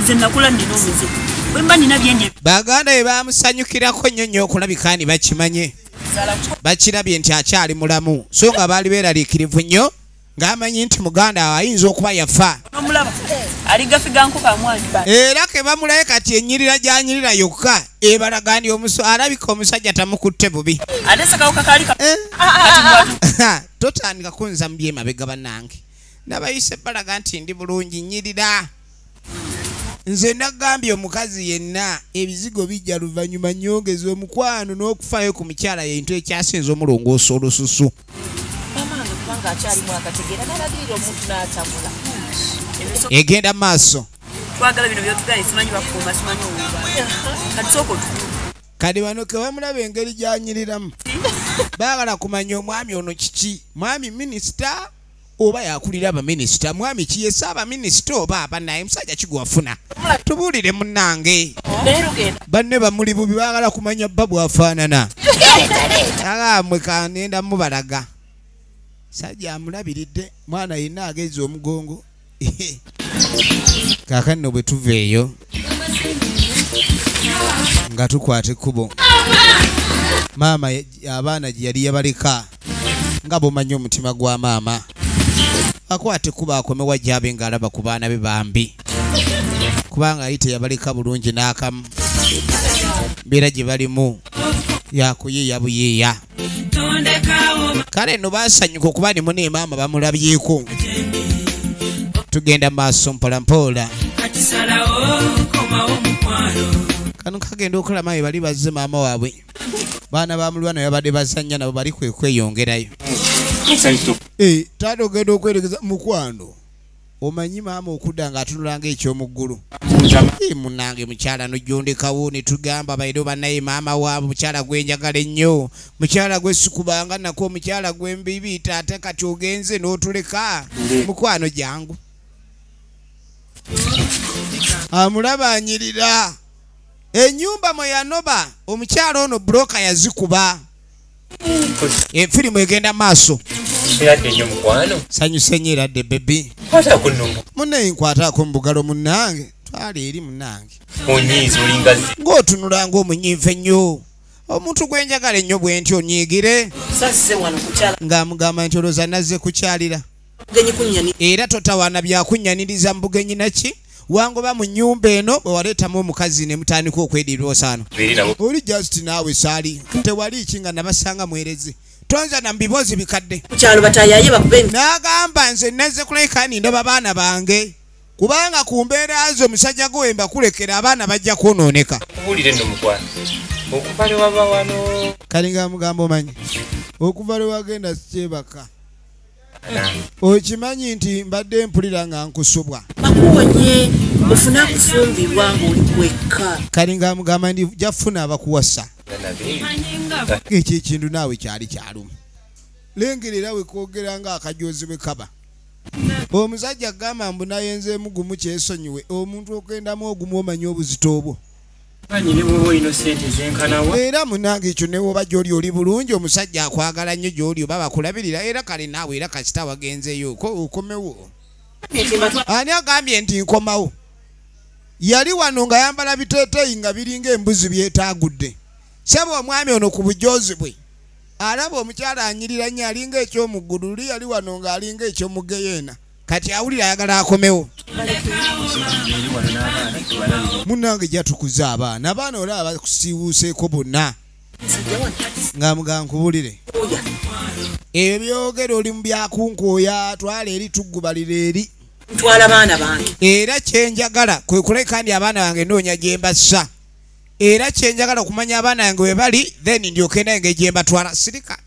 nze nakula nnina omuzibu bwe mba nina byenje baganda bwe bamusanyukirako nnyo nnyo okulabika ni bakimanye bakirabye nti akyali mulamu so nga baali beeraliikirivu nnyo ng'amanyi nti muganda ayinza okuba yafa omulaba aligafiga nkoka mwani era ke bamulaye kati ennyirira gyanyirira yokka ebalaga ndi alabika omusajja tamukutte bubi ate sakawuka kali totandika kunza mu byemabega bannange nabayise balaga nti ndi bulungi nnyirira nze nagambye omukazi yenna ebizigo bijja luvannyuma nnyongeza omukwano n'okufaayo ku mukyala yintu ekyasinza omulongoosa olususu egenda maaso twagala bino byotugala simanyi bakuuma simanyi owuba kati soko kadi bano ke bamulaba engeri gyanyiriramu baagala kumanya omwami ono kiki mwami minisita oba yakulira abaminisita mwami kiyesa abaminisita oba abanaye musajja kigwafuna tubuulire munnange banne bamuli bubi baagala kumanya bba bwafaanana agamwe kanenda mubalaga sajja amulabiridde mwana yenna ageze omugongo kaakano bwe tuva eyo nga tukwata ekkubo maama abaana gye yali yabaleka nga bw'omanyi omutima gwa maama akwata ekkubo akomewa gy'abe ng'alaba ku baana be bambi kubanga yali teyabaleka bulungi n'akamu mbeera gye balimu yakuyeeya buyeeya kale no basanyuka okuba ne mune maama bamulabyeko tugenda maaso mpola mpola kano kagenda okola mawe bali bazze maama waabwe baana bamulwana yabadde bazanya nabo bali kweyongerayo taata ogenda okweregeza mukwano omanyi maama okudda ng'atunulanga ekyomuggulu munange mukyala nojondekawo ne tugamba baire banaye maama waabwe mukyala gwenjagala ennyo mukyala gwe sikubanga nako omukyala gwembibiita ate kati ogenze n'otuleka mukwano jangu amulaba anyirira ennyumba mwe yanoba omukyala ono buloka yazikuba efirimu egenda maaso sanyuse nnyo eradde bebi munnaye nkwataako mu bugalo munnange twali eri munnange ng'otunula ng'omunyiivu ennyo omuntu gwenjagala ennyo bwe nti onyiigire ng'amugamba nti olowooza nazze kukyalira era totawaana byakunnyaniriza mu bugenyi naki wangoba mu nnyumba eno bwe waleetamu omukazi ne mutandika okwedirosaano oli just naawe saali tewali ki nga nabasanga mwerezi tonza na mbibozi bikadde n'agamba nze nezze kuleka nindoba baana bange kubanga ku mbeera zo omusajja gwemba kulekera abaana bajja kwonooneka kali ng'amugamba omanyi okuva lwe wagenda sikyebaka okimanyi nti mbadde mpulira nga nkusubwa bakuwonye ofuna kufumbirwa ng'oli kwekka kali ng'amugamba ndi jafuna abakuwasa ekyo ekintu naawe kyali kyalumu lengerera we kwogera ng'akajoozi bwe kaba omusajja agamba mbu nayenzeemu gumu kyesonyiwe omuntu okwendamu ogumu omanyi obuzito obwo era munange ekyo newoba gy'oli oli bulungi omusajja akwagala nnyo gy'oli oba bakulabirira era kale naawe era kasita wagenzeeyo okomewo ani agambye nti nkomawo yali wano nga yambala biteeteeyi nga biringa embuzi byetaagudde seba omwami ono ku bujoozi bwe alaba omukyala anyirira nnyo alinga ekyomuggulu luli yali wano ng'alinga ekyomugeyeena kati awulira ayagala akomewo munnange jatukuza abaana olaba bakusiiwuuseeko bonna ng'amugamba nkubulire ebyo byogera oli mu byakunkooya twala eri tuggubalira eri ntwala baana bange era kyenjagala kwe kuleka ndi abaana bange noonya gye mbassa era kyenjagala okumanya abaana bange we bali then ndyoke nange gye mbatwala sirika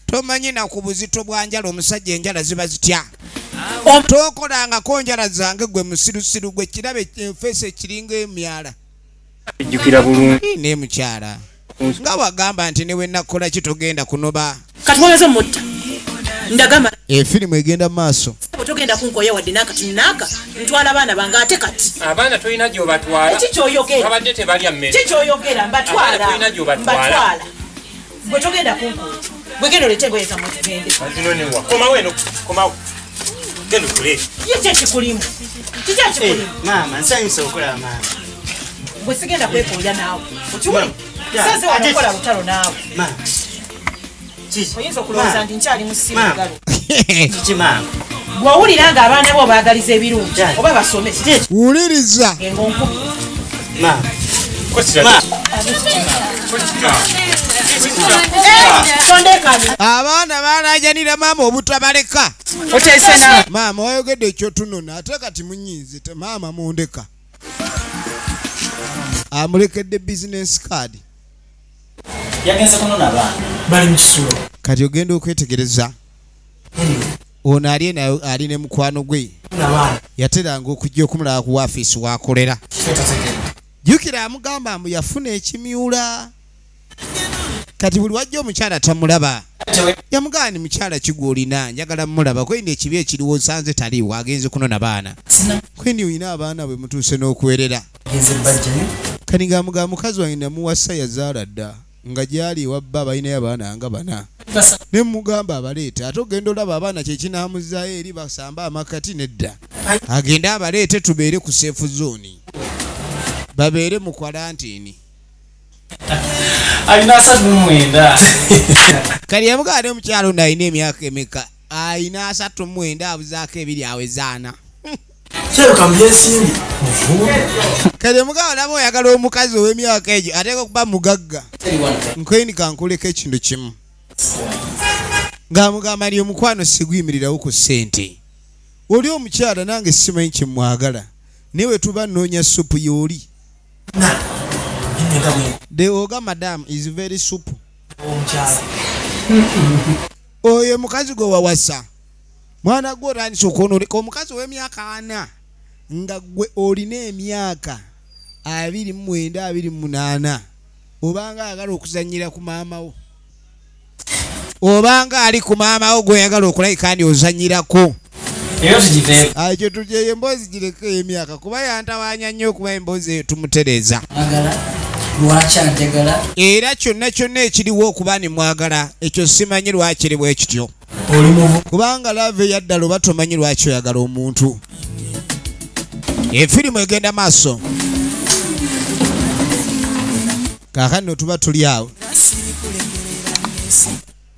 tomanyi na ku buzito bwa njala omusajja enjala ziba zitya tokolangako njala zange gwe musirusiru gwe kirabe enfeesi ekiringa emyala ejjukira bulungi ne mukyala nga wagamba nti newe nakola kitogenda kunoba kati mwageze mutta ndagamba efirimu egenda mu maaso togenda kunkoya wadde nakati naka ntwala abaana bange ate kati abaana tolina gy'obatwala babadde tebalya mmere kikyoyogera mbatwala bwe togenda kunkoya bwegenda olete engoye zammwe tugende komawo eno komawo genda okule ye kyekikulimu kikyakikulimu maama nsanyusa okulaba maama bwe sigenda kwekooya naawe okiwuli saze wanokola lutalo naawe oyinza okulowooza nti nkyali musimu ngalo kiki maama bw'owulira nga abaana bo baagaliza ebirungi oba basome wuliriza engonkubi maama abaana balajanira maama obutabaleka oteese nawe maama wayogedde ekyotunona ate kati munyinze maama mundeka amulekedde business card yagenze kunona abaana bali mu kisulo kati ogenda okwetegereza ono ali ne mukwano gwe yateranga okujja okumulaba ku wafisi wakolera jjukira amugamba mbu yafuna ekimyula kati buli wajja omukyala tamulaba yamugamba ni mukyala kigwolina njagala mumulaba kwendi ekibi ekiriwo nsanze taliiwo agenze kunona baana kwendi olina abaana bwe mutuuse n'okuwerera kati ng'amugamba mukazi wange namuwasa yazaala dda nga gyali wabba balinayo abaana nga bana ne mugamba abaleete ate ogenda olaba abaana kyekinamuzaayo eri basamba amakati nedda agende abaleete tubeere ku seefu zooni babeere mu kwalantini alina 39 kali yamugamba ne omukyalo ono alina emyaka emeka alina 39 abuzaako ebiri awezaana kyeruka mbyesimbi Kale mugabo nabo oyagala omukazi ow'emyaka egyo ateeka okuba mugagga. Nkweni kankuleko ekintu kimu. Ng'amugamba ali omukwano sigwimirirawo ku ssente. Oli omukyala nange simanyi kye mwagala. Newe tuba nnoonya supu y'oli. The Oga madam is very soup. Oyo mukazi gwe wawasa. Mwana gwe otandise okwonooleka omukazi ow'emyaka 4 nga gwe olina emyaka 29 28 obanga ayagala okuzannyira ku maama wo. Obanga ali ku maama wo gw'oyagala okulayika ndi ozannyirako. Ekyo tugyeye emboozi gireko emyaka kuba yantawaanya nnyo okuba emboozi eyo tumutereeza. Era kyonna kyonna ekiriwo okuba ne mwagala ekyo simanyi lwaki eri bwe kityo. Kubanga lave yaddala oba tomanyi lwaki oyagala omuntu. Efirimu egenda maaso. Kaakano tuba tuli awo.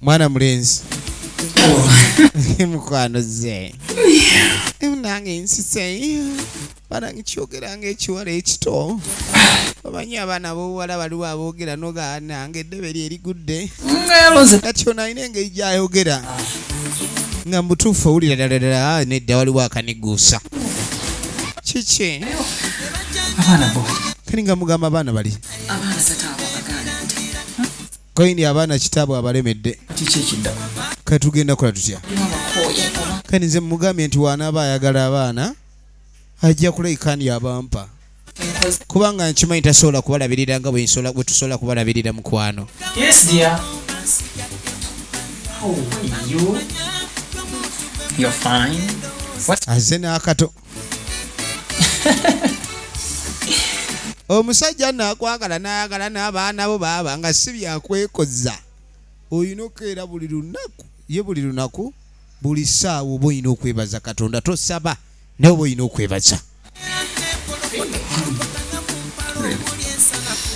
Mwana mulenzi. Mukwano ze. Nange nsiseyo. Banange kyogeranga ekiwala ekito. Omanyi abaana b'obuwala baliwo aboogera noga nange eddebe lye erigudde. Kati ono alina engeri gy'ayogera. Nga mutuufu owulira ddala nedda waliwo akaniguusa. Kiki? Abaana bo. Kani nga mugamba abaana bali? Abaana sataabo abaganda. Koyini abaana kitaabwe abalemedde. Kiki ekidda? Kati tugenda kola tutya? Kani nze mugambye nti wanaaba ayagala abaana ajja kulayikani abampa. Kubanga nkimanyi tasobola kubalabirira nga bwe tusobola kubalabirira mukwano. Yes dear. How are you? You're fine. What? Aze n'akato. Omusajja naakwagala n'ayagala n'abaana bo baaba nga si byakwekoza. Oyina okukeera buli lunaku ye buli lunaku buli ssaawa oba oyina okwebaza Katonda tosaba nawe oba oyina okwebaza.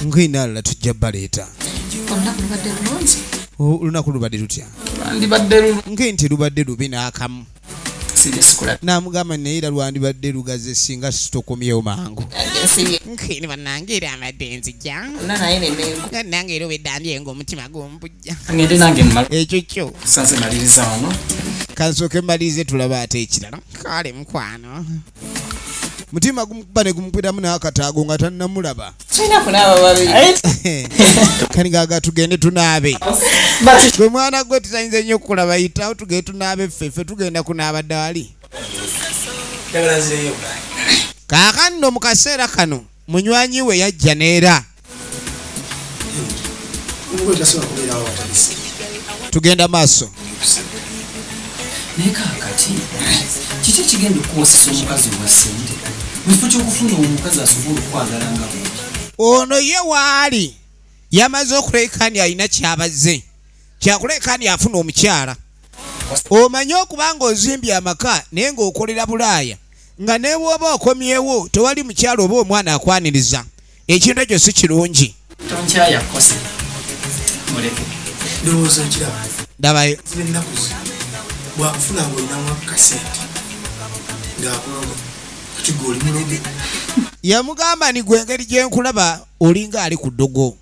Ng'inalala tujja baleeta. Olunaku lubadde lutya? Nti lubadde lubi n'akamu. Namugamba neera lwandibadde lugaze singa sitokomyewo mangu. Nkini bannange era amadde nzija. Nange era obeddaambye ng'omutima gw'ompujja. Ekyo kyo. Kansooke mmalirize tulaba ate ekirala. Kale mukwano. Mutima gumukuba ne gumupitamu n'akataago nga tannamulaba. Tulina kunaaba babiri. Kani gaaga tugende tunaabe. Gwe mwana gwe tutayinza nnyo kukulaba yitawo tugende tunaabe ffeffe tugenda kunaaba dda wali. Kaakano mu kaseera kano munywanyi we yajja neera. Tugenda maaso. Naye kaakati kiki ekigenda okuwasisa omukazi owa ssente mu kifo ky'okufuna omukazi asobola okwagala nga bwe? Ono ye waali yamaze okuleekani alina kyabazze kyakuleekani afuna omukyala. Omanyi okuba ng'ozimbye amaka naye ng'okolera Bulaaya nga ne bw'oba okomyewo tewali mukyala oba omwana akwaniriza. Ekintu ekyo si kirungi. Tonkyayakose muleke ndowooza nkiraba Ndabayo. ennaku bwakufuna ng'olinamu akasente ng'akulongo kati gwe oli muloge. Yamugamba ni gwe engeri gye nkulaba olinga ali ku ddogo.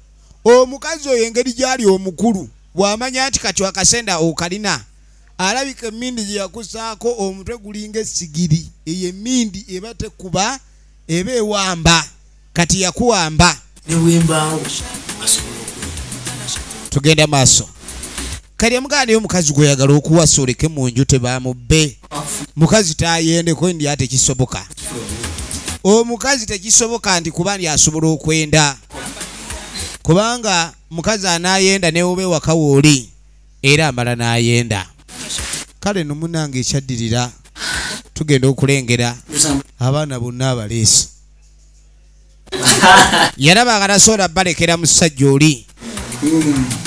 Omukazi oyo engeri gy'ali omukulu bw'amanya nti kati akasenda okalina alabika emmindi gye yakusaako omutwe gulinga essigiri. Eyo emmindi eba tekuba eba ewamba kati yakuwamba. Ne wembaawo asobola okwenda. Tugenda maaso. Kali amugamba naye omukazi gw'oyagala okuwasa oleke mu nju tebamubbe. Mukazi taayendeko ndi ate kisoboka. Omukazi tekisoboka nti kuba ndi asobola okwenda. Kubanga mukazi anaayenda ne obe waka wooli era amala n'ayenda. Kale no munnange ekyaddirira tugenda okulengera abaana bonna abaleesi. Yalaba nga tasobola balekera musajja oli.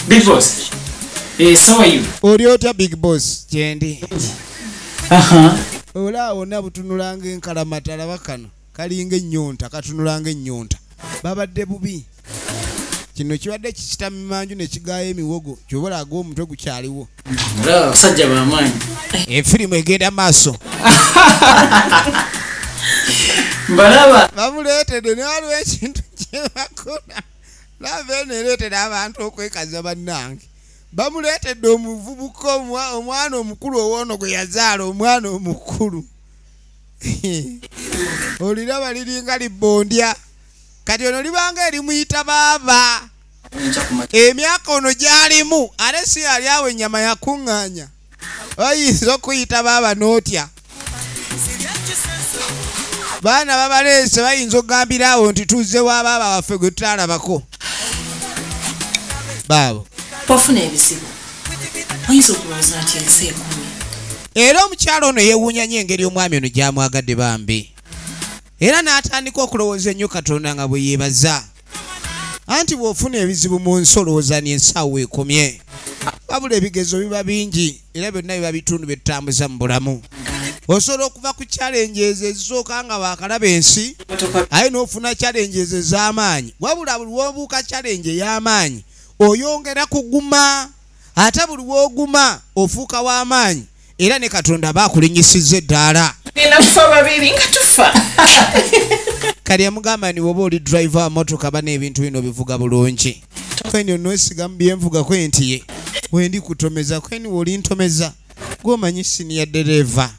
Big boss. So are you? Oli otya big boss gyendi? Olaba wonna butunulanga enkalamata laba kano kalinga ennyonta katunulanga ennyonta. Babadde bubi. Kino kibadde kikita mimanju ne kigaaya emiwogo kyobola ag'omutwe gukyaliwo. Abasajja b'amaanyi. Efirimu egenda maaso. Mbalaba. Bamuleetedde ne waliwo ekintu kye bakola. Lava eno ereetedde abantu okwekaza bannange. Bamuleetedde omuvubuka omwana omukulu owoono gwe yazaala omwana omukulu. Oliraba liringa libbondya. Kati ono libanga erimuyita baaba. Emyaka ono gy'alimu ate si yali awo ennyama yakuŋŋaanya. Oyinza okuyita baaba n'otya. Baana babaleese bayinza okugambira awo nti tuzze wa baaba waffe gwe tutalabako. Baabo. Pofuna ebizibu. Oyinza okulowooza nti ensi ekumye. Era omukyalo ono yeewuunya nnyo engeri omwami ono gy'amwagadde bambi. Era n'atandika okulowooza ennyo Katonda nga bwe yeebaza. Anti bw'ofuna ebizibu mu nsi olowooza ni ensaawo ekomye. Wabula ebigezo biba bingi era byonna biba bitundu bye tutambuza mu bulamu. Osobola okuva ku challenges ezisooka nga baakalaba ensi aye n'ofuna challenges ez'amaanyi. Wabula buli w'obuuka challenge ey'amaanyi oyongera kuguma. Ate buli w'oguma ofuuka w'amaanyi era ne Katonda baakulinyisizza eddaala. Nina kufa babiri nga tufa. Kali yamugamba ni woba oli driver wa motoka bana ebintu bino bivuga bulungi. Kweni onosiga mu byenvuga kwenti ye. Wendi kutomeza kweni woli ntomeza. Gw'omanyi siniya dereva.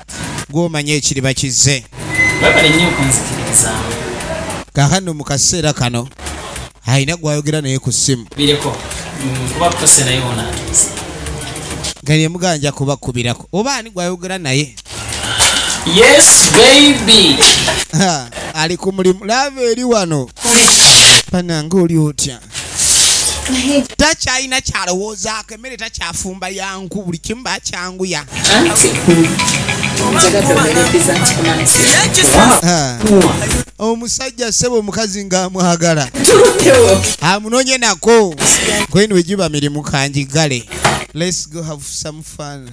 Gw'omanyi ekiriba kizze. Babale nnyo okunzikiriza. Kaakano mu kaseera kano ayina gw'ayogera naye ku ssimu. Bireko. Kuba kukose naye wona atuuze. Kali yamuganja kubakubirako. Oba ani gw'ayogera naye? Yes baby. Ali ku mulimu. Lava eri wano. Pananga oli otya. Takyalina kyalowoozaako emmere takyafumba yangu buli kimu bakyanguya. Omusajja ssebo omukazi ng'amwagala amunoonye nako kweni wegiba mirimu kanjigale. Let's go have some fun.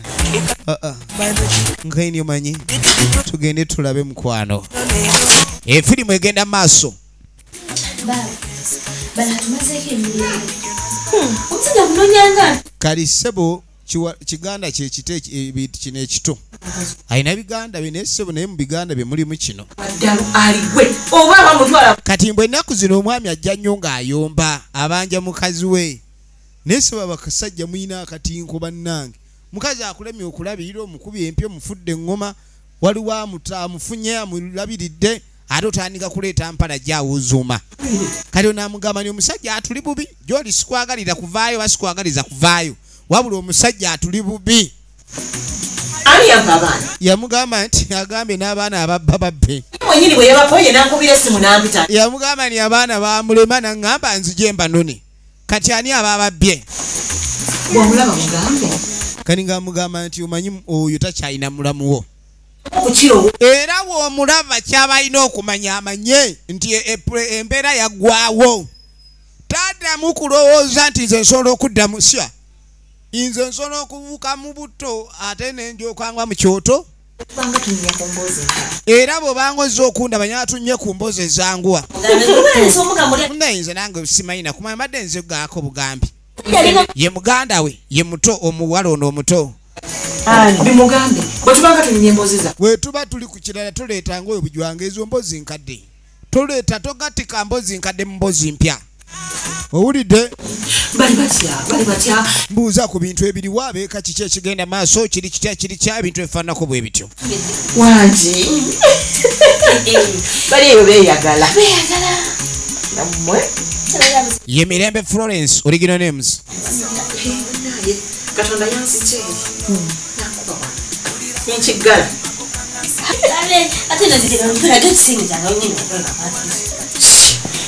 Nkeni omanyi tugende tulabe mukwano. Efirimu egenda maaso. Kali ssebo kiganda kyekite kino ekito. Ayina biganda bine ssebo naye mu biganda bye mulimu kino. Kati mbwe ennaku zino omwami ajja nnyo ng'ayomba abanja mukazi we. Naye ssebo abakasajja muyina akatinko bannange. Mukazi akulemye okulabirira omukubi empya omufudde eŋŋoma waliwo amufunye amulabiridde ate otandika kuleeta mpala gyawuzuuma. Kati onaamugamba ni omusajja atuli bubi gy'oli sikwagalira kuvaayo oba sikwagaliza kuvaayo wabula omusajja atuli bubi. Ani yava abaana? Yamugamba nti agambe n'abaana ababba babbe. Mwenyini bwe yabakoye n'ankubira essimu n'ampita. Yamugamba ni abaana bamulema n'aŋŋamba nzije mbanone. Kati ani aba babbye? Bw'omulaba mugambe. Kani ng'amugamba nti omanyi oyo takyalina mulamuwo. Okukiro. Era bw'omulaba ky'abalina okumanya amanye nti embeera yaggwawo. Taddamu kulowooza nti nze nsobola okuddamu sya. Nze nsobola okuvuka mu buto ate ne ndyokangwa mu kyoto. Era bw'obanga ozze okundaba nyatunnye ku mbozi ezanguwa. Nze nange simayina kumanya mbadde nze gaako bugambi. Ye muganda we ye muto omuwala ono omuto. Bimugambe bwe tubanga tunyinye embozi za. Bwe tuba tuli ku kirala tuleeta ngoyo bujwange ezo mbozi nkadde. Tuleeta togatika mbozi nkadde mu mbozi mpya. Owulidde? Bali batya. Mbuuza ku bintu ebiriwo abeeka kiki ekigenda maaso kiri kitya kiri kya bintu ebifaananako bwe bityo. Wangi. Bali eyo beeyagala. Nammwe? Ye Mirembe Florence, original names. Katonda yansiche. Nakuba. Nchigala. Ate nazikira mpira tusinga ngonyine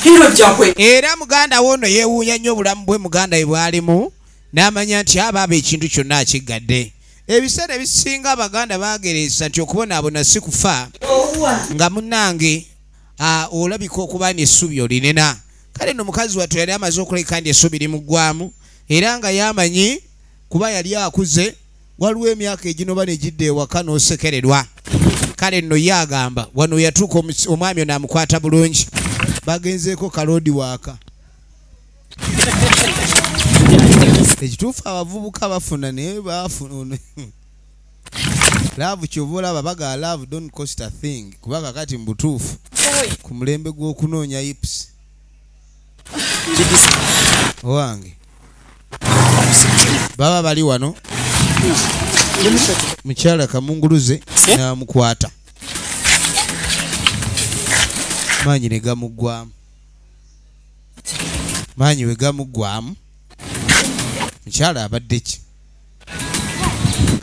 hiro jakwe. Era muganda wono yeewuunya nnyo obulamu bwe muganda we bwalimu n'amanya nti ababa ekintu kyonna akigadde. Ebiseera ebisinga abaganda baageresa nti okubonaabona si kufa nga munnange olabika okuba n'essubi olinena. Kale no mukazi wattu yali amaze okuleka kandi essubi limuggwamu era nga yamanyi kuba yali akuze waliwo emyaka eginoba negidde ewaka n'osekererwa. Kale nno ye agamba wano yatuuka omwami ono amukwata bulungi. Bagenzeeko kaloodi waaka. Ekituufu abavubuka bafuna naye bafuna love kyova olaba baga love don't cost a thing kuba kakati mu butuufu ku mulembe gw'okunoonya ips owange baba bali wano mukyala kamunguluze namukwata maanyi ne gamuggwamu maanyi we gamuggwamu mukyala abadde ki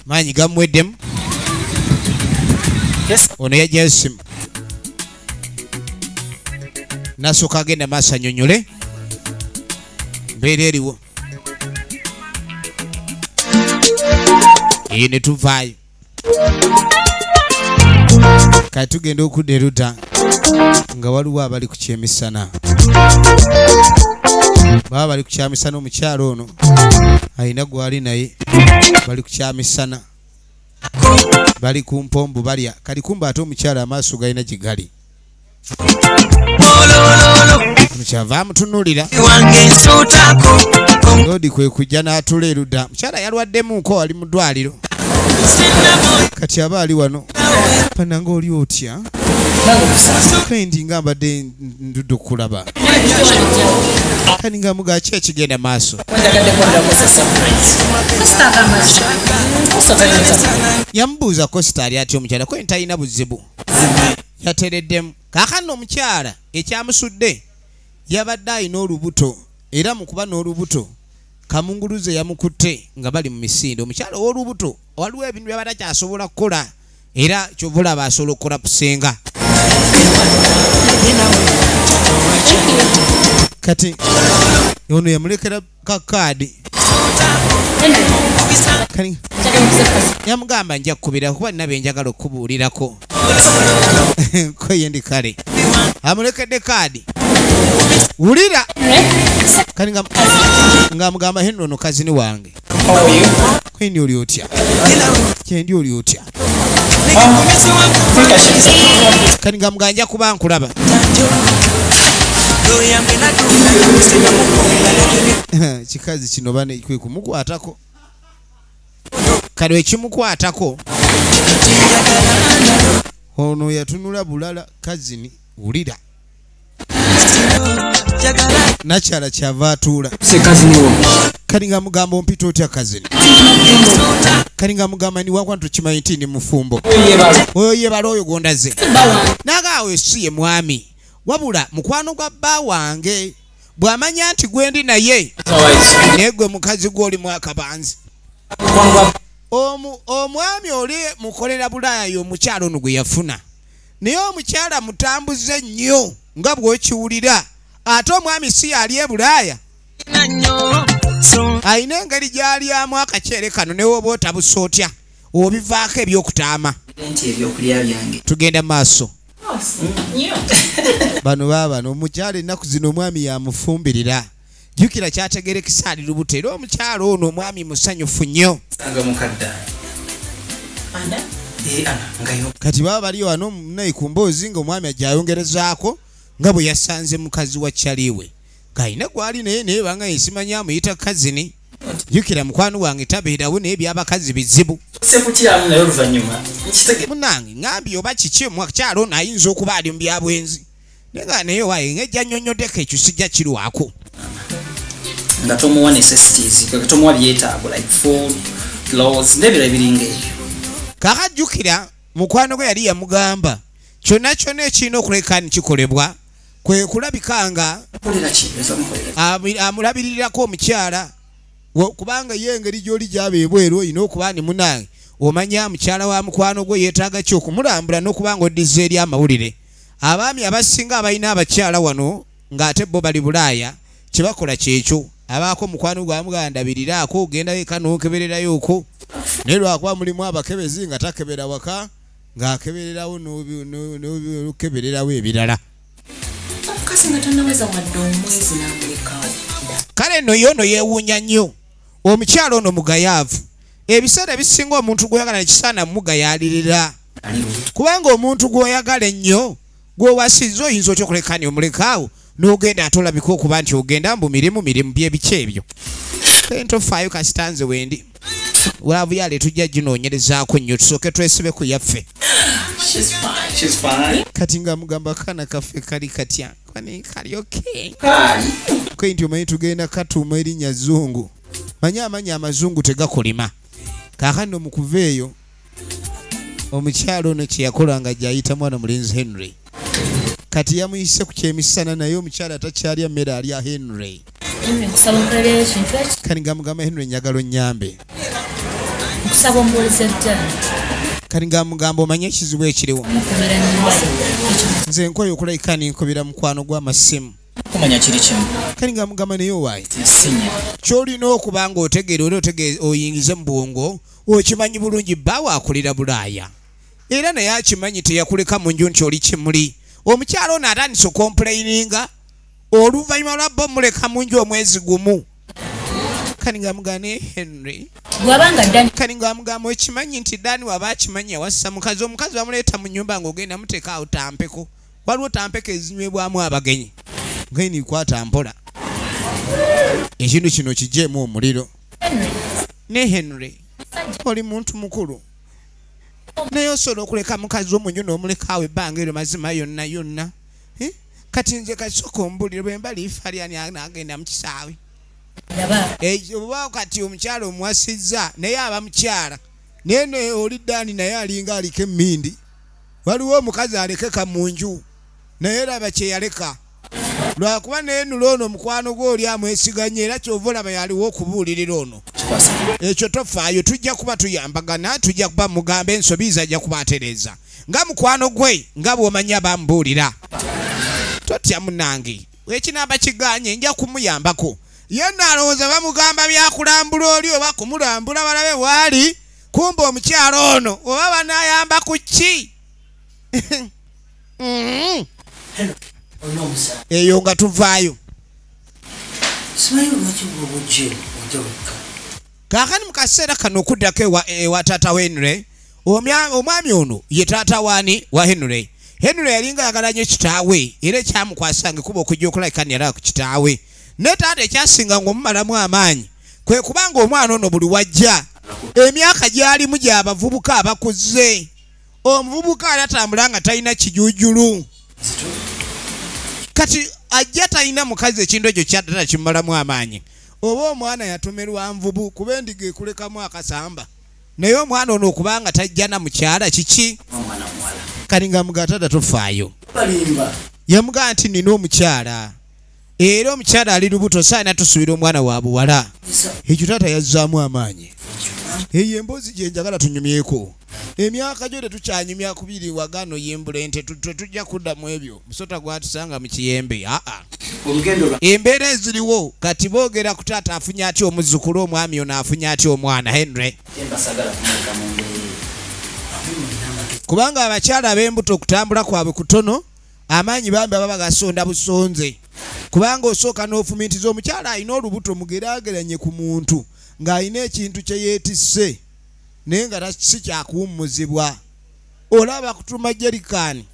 maanyi gamuweddemu ono yajjayo simu nasooka agenda maaso annyonnyole mbeera eriwo eyo ne tuvaayo kati tugenda okudda eruta nga waliwo abali ku kyemisana baba bali ku kyamisana omukyalo ono alina gwali naye bali ku kyamisana bali ku mpombo balya kali kumba ate omukyala amaaso galina gye gali mukyava amutunuulira lodi kwe kujja n'atula erudda mukyala yalwaddemuko ali mu ddwaliro kati aba ali wano pananga oli otya kendi nga mbadde ndudde okulaba kani nga muga ki ekigenda maaso yamubuuza kositaali ati omukyala kwe talina buzibu yatereddemu kaakano omukyala ekyamusudde yabadde alina olubuto era mu kuba n'olubuto kamunguluze yamukutte nga bali mu misinde omukyala ow'olubuto waliwo ebintu byabadde akyasobola kukola era kyovulaba asobola okukola pusenga kati ono yamulekera kakaadi yamugamba nja kukubira kuba nina benjagala okubuulirako koye ndi kale amulekedde kaadi wulira kani nga mugamba Henry ono kazini wange kwendi oli otya kyendi oli otya kani nga muganja kuba nkulaba kikazi kino bane kwe kumukwatako kale ekimukwatako ono yatunula bulala kazini wulira nakyala kyava atuula kali nga mugamba ompita otya kazini kali nga mugamba ni wakwantu kimanyi nti ndi mufumbo oyo yebala oyo gondaze nagaawe si ye mwami wabula mukwano gwa bba wange bw'amanya nti gwendi naye naye gwe mukazi gw'oli mwakabanzi omwami oli mukolera bulaaya omukyala ono gwe yafuna naye omukyala mutambuze nnyo nga bw'okiwulira ate omwami si yali e bulaaya alina engeri gy'alyamu akaceere kano ne woba otabusa otya obivaako ebyokutaama tugenda maaso bano baabano omukyala ennaku zino omwami yamufumbirira jjukira kyategerekesa ali lubuto era omukyala ono omwami musanyufu nnyo kati baba bali wano naye ku mboozi ng'omwami ajja ayongerezaako nga bwe yasanze mukazi wa kyaliwe ng'alina gwali naye banga yesimanya amuyita kazini jjukira mukwano wange tabeerawo naye byabakazi bizibu munange ngambye oba kiki omukyala ono ayinza okuba ali mu byabwenzi naye waye ng'ejja nnyonnyoddeko ekyo sijja kirwako nga tomuwa necessities nga tomuwa byetaago like food clothes n'ebirala ebiringa ebyo kakajjukira mukwano gwe yali yamugamba kyonna kyonna ekirina okuleka nikikolebwa kwe kulabika nga amulabirirako omukyala kubanga ye engeri gy'oli gyaba ebweru olina okuba ni munange omanya mukyala wa mukwano gwe yeetaaga ki okumulambula n'okuba nga oddiza eri amawulire abaami abasinga abalina abakyala wano ng'ate bo bali bulaaya kyebakola kyekyo abaako mukwano gwe amugandabiriraako ogenda eka n'okebererayo okwo naye lwakuba mulimu abakebezi nga takebera waka ng'akebererawo n'okebererawo ebirala kale nno ye ono yeewuunya nnyo omukyala ono mugayaavu ebiseera ebisinga omuntu gw'oyagala nekisaana mugayaalirira kubanga omuntu gw'oyagala ennyo gw'owasizza oyinza otya okulekani omulekaawo n'ogenda ate olabika okuba nti ogenda mbu mirimu byebiki ebyo entofaayo kasitanze wendi wabuyaale tujja ginoonyerezaako nnyo tusooke twesibe ku yaffe She's fine. Kati nga mugamba kana kaffe kali katya. Kwani kali okay. Kwe nti omanyi tugenda katuuma erinnya Zungu. Amanya amazungu tegakolima. Kaakano mu kuva eyo omukyalo ono kye yakolanga gy'ayita mwana mulenzi Henry. Kati yamuyise ku kyemisana naye omukyala takyalya mmere alya Henry. Kani nga mugamba Henry njagala onnyambe. Kani nga mugamba omanye ekizibu ekiriwo. Nze nkwayo okulayika ninkubira mukwano gw'amasimu. Kumanya kiri kimu. Kani nga mugamba naye owaayi. Sinya. Ky'olina okuba nga otegeera oyingize mu bwongo okimanyi bulungi bbaawe akulira Bulaaya. Era naye akimanyi teyakuleka mu nju nti oli kimuli. Omukyalo ono atandise okompuleyininga oluvannyuma lwa bbo muleka mu nju omwezi gumu. Kani nga mugamba Henry. Kani nga mugamba okimanyi nti Dani waba akimanyi yawassa mukazi. Omukazi bamuleeta mu nnyumba ng'ogenda muteeka awo tampeko. Waliwo tampeko ezinywebwamu abagenyi. Ngeni kwata mpola. Ekintu kino kijeemu omuliro. Ne Henry. Oli muntu mukulu. Naye osobola okuleka mukazi omunju n'omuleka awo ebbanga eryo mazima yonna. Kati nze kasooka ombulire bwe mbali ifa lyani agenda mu kisaawe. Oba kati omukyala omuwasizza naye aba mukyala. Naye oli Dani naye alinga aliko emmindi. Waliwo omukazi alekeka mu nju. Naye laba kye yaleka. Lwakuba naye nulo ono mukwano gwe oli amwesiganye era ky'ova olaba yaliwo okubuulirira ono. Ekyo tofaayo tujja kuba tuyambagana tujja kuba mugamba ensobi zajja kuba atereeza. Nga mukwano gwe nga bw'omanya bamubuulira. Totya munnange. Ekinamba kiganye nja kumuyambako. Yenna alowooza bamugamba byakulambula oli oba kumulambula balabe waali. Kumba omukyalo ono oba banaayamba ku ki? Eyo nga tuvaayo. Kaakani mu kaseera kano okuddako ewa taata wa Henry. Omwami ono ye taata waani wa Henry. Henry yalinga ayagala nnyo kitaawe era ekyamukwasanga kuba okujja okulayika yalaba ku kitaawe. Ne taata ekyasinga ng'omumalamu amaanyi kwe kubanga omwana ono buli wajja emyaka gy'alimu gy'abavubuka abakuze. Omuvubuka alatambula nga talina kijuujulu. Kati ajja talina mukazi ekintu ekyo kyatata kimalamu amaanyi. Oba omwana yatomerwa nvubu kuba endiga ekulekamu akasamba. Naye omwana ono okubanga tajja na mukyala kiki? Kali nga mugatata tofaayo. Yamugamba nti nina omukyala. Era omukyala ali lubuto saana tusubira omwana wa buwala. Ekyo taata yazzaamu amaanyi. Eyo emboozi gye njagala tunyumyeko. Emyaka gyo tetukyanyumya kubiri wagano yembule nte tujja kudda mu ebyo. Musota gwatusanga mu kiyembe. Embeera eziriwo kati boogera ku taata afunye atya omuzzukulu omwami ono afunye atya omwana Henry. Kubanga abakyala ab'embuto okutambula kwabwe kutono amaanyi bambi aba bagasonda busonze. Kubanga osooka n'ofumintiza omukyala alina olubuto mugeraageranye ku muntu ng'alina ekintu kye yeetisse naye nga si kyakuwummuzibwa. Olaba kutuma jerikaani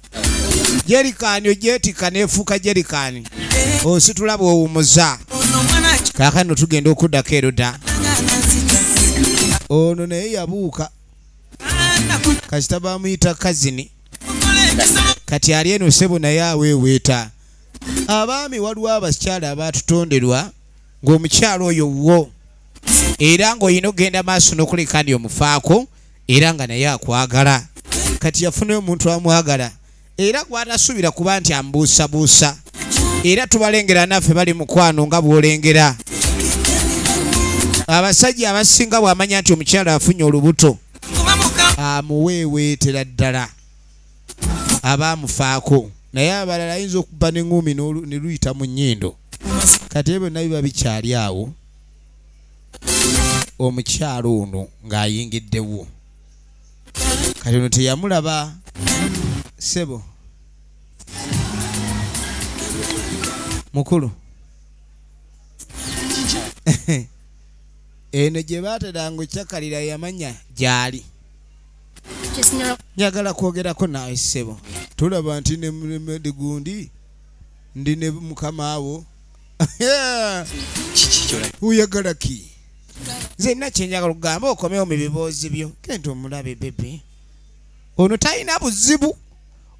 ogyetika n'efuuka jerikaani ositula bw'owummuza. Kaakano tugenda okuddako ero dda. Ono naye yabuuka kasita bamuyita kazini. Kati ali eno ssebo naye aweeweeta. Abaami waliwo abakyala abaatutonderwa ng'omukyala oyo wo era ng'olina okugenda maaso n'okulekani omufaako era nga naye akwagala. Kati yafunayo omuntu amwagala era gw'atasuubira kuba nti amubuusabuusa. Era tubalengera naffe bali mukwano nga bw'olengera. Abasajja abasinga bw'amanya nti omukyala afunye olubuto amuweeweetera ddala abaamufaako. Naye abalala ayinza okubba n'engumi ne luyita mu nnyindo. Kati ebyo byonna biba bikyali awo. Omukyalo ono ng'ayingiddewo. Kati ono teyamulaba ssebo. Mukulu. Eno gye baateranga okyakalira yamanya gy'ali. Njagala kwogerako naawe ssebo. Tulaba nti ne gundi ndi ne mukama wo. Uyagala ki? Nze nina kye njagala okugamba okomewo mu biboozi byo. Kenti omulabe bebe. ono talina buzibu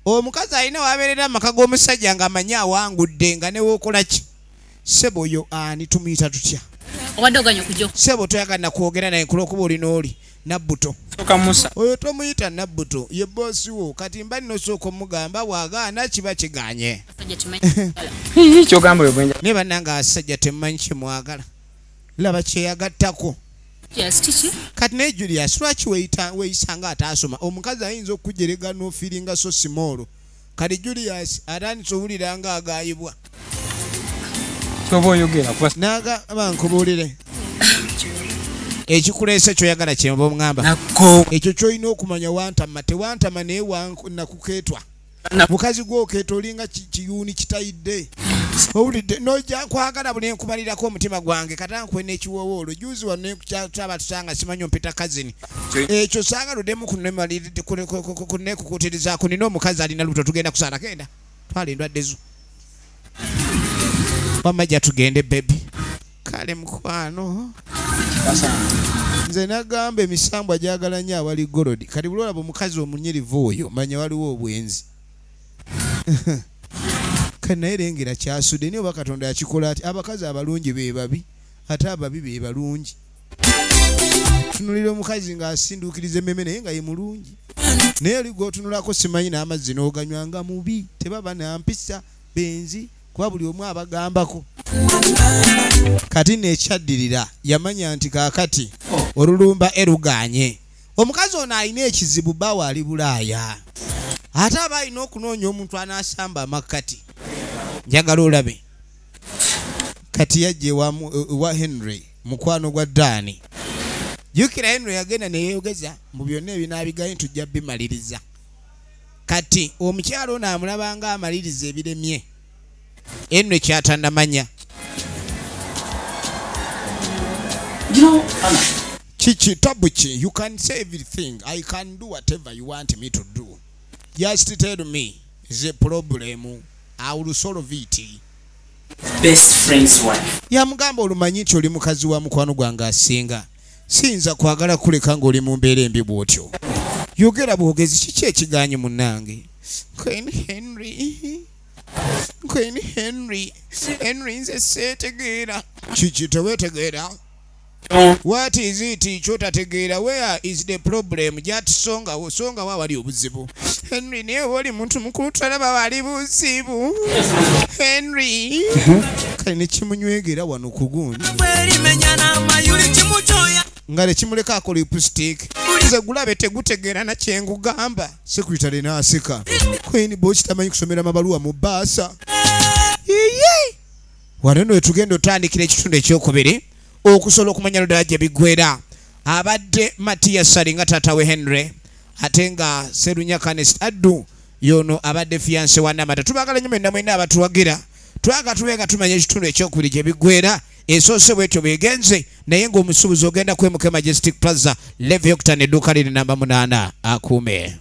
omukazi alina wabeerera amaka g'omusajja ng'amanya awangudde nga newokola ki ssebo oyo ani tumuyita tutya obadde oganya okujja ssebo toyagala nakwogera naye kulwokuba oli n'oli Nabbuto oyo tomuyita Nabbuto ye boosi wo kati mba nno sooka omugamba bw'agaana kiba kiganye naye bannanga abasajja temumanyi kyemwagala laba kyeyagattako kati naye Julius lwaki weeyisanga ataasoma omukazi ayinza okujerega n'ofiiringa so simolo kati Julius atandise owulira nga agaayibwa naagamba nkubuulire ekikuleese kyoyagala kyemba omugamba ekyo kyolina okumanya wantama tewantama naye nakukeetwa mukazi gwokeeta olinga kiyuuni kitayidde owulidde nojja kwagala buli nkumalirako omutima gwange katankwe n'ekiwowoolo juzi wano nekukyaba tusanga simanyi ompita kazini ekyo saagaludemu kunekukutirizaako nina omukazi alina luto tugenda kusaala genda twala endwadde zo wamajja tugende bebi kale mukwano nze nagamba emisambwa gyagala nnyo awali golodi kati buli olaba omukazi omunyirivu oyo manya waliwo obwenzi kati naye lengera kyasudde niye oba Katonda yakikola ati abakazi abalungi be babi ate ababi be balungi tunulira omukazi ng'asinduukiriza emmeme naye nga ye mulungi naye oli gw'otunulako simanyi n'amazzi n'oganywanga mubi tebaba nampisa benzi kuba buli omu abagambako kati nekyaddirira yamanya nti kaakati olulumba eruganye omukazi ono alina ekizibu bawa ali Bulaaya ate aba alina okunoonya omuntu anaasamba amakkati njagala olabe kati yajja wa Henry mukwano gwa Dani jjukira Henry yagenda neyeeyogeza mu byonna ebinaabigaye tujja bimaliriza kati omukyalo ono amulaba nga amaliriza ebiremye Henry kyatannamanya Chichi Tabuchi, you can say everything. I can do whatever you want me to do. Just tell me the problem. I will solve it. Best friend's wife. Ya mugamba olumanyi nti oli mukazi wa mukwano gwange asinga. Siyinza kwagala kuleka ng'oli mu mbeera embi bw'otyo. Yogera bwogezi kiki ekiganye munnange? Queen Henry nze seetegeera. Kiki teweetegeera? What is it kyotategeera? Where is the problem? Jatusonga wa wali obuzibu. Henry naye wali muntu mukulu talaba wali buzibu. Henry kale ne kimunywegera wano kugundi nga lekimulekaako lipstick nze gulabe tegutegeera na kyengugamba sekretary naaseka Queen Boch tamanyi kusomera mabaluwa mu baasa wano nno wetugenda otandikira ekitundu ekyokubiri okusobola okumanya ddala gye biggwera abadde Matias alinga taata we Henry ate nga Serunya Kanes Addu yono abadde fiance wa Namata. Tubagala nnyo mwenna mwenna abatuwagira twaga tubenga tumanya ekitundu ekyokubiri gye biggwera esoose bwetyo begenze naye ng'omusuubuzi ogenda kwemuka Majestic Plaza Levy Octane edduuka liri namba 8 akuume.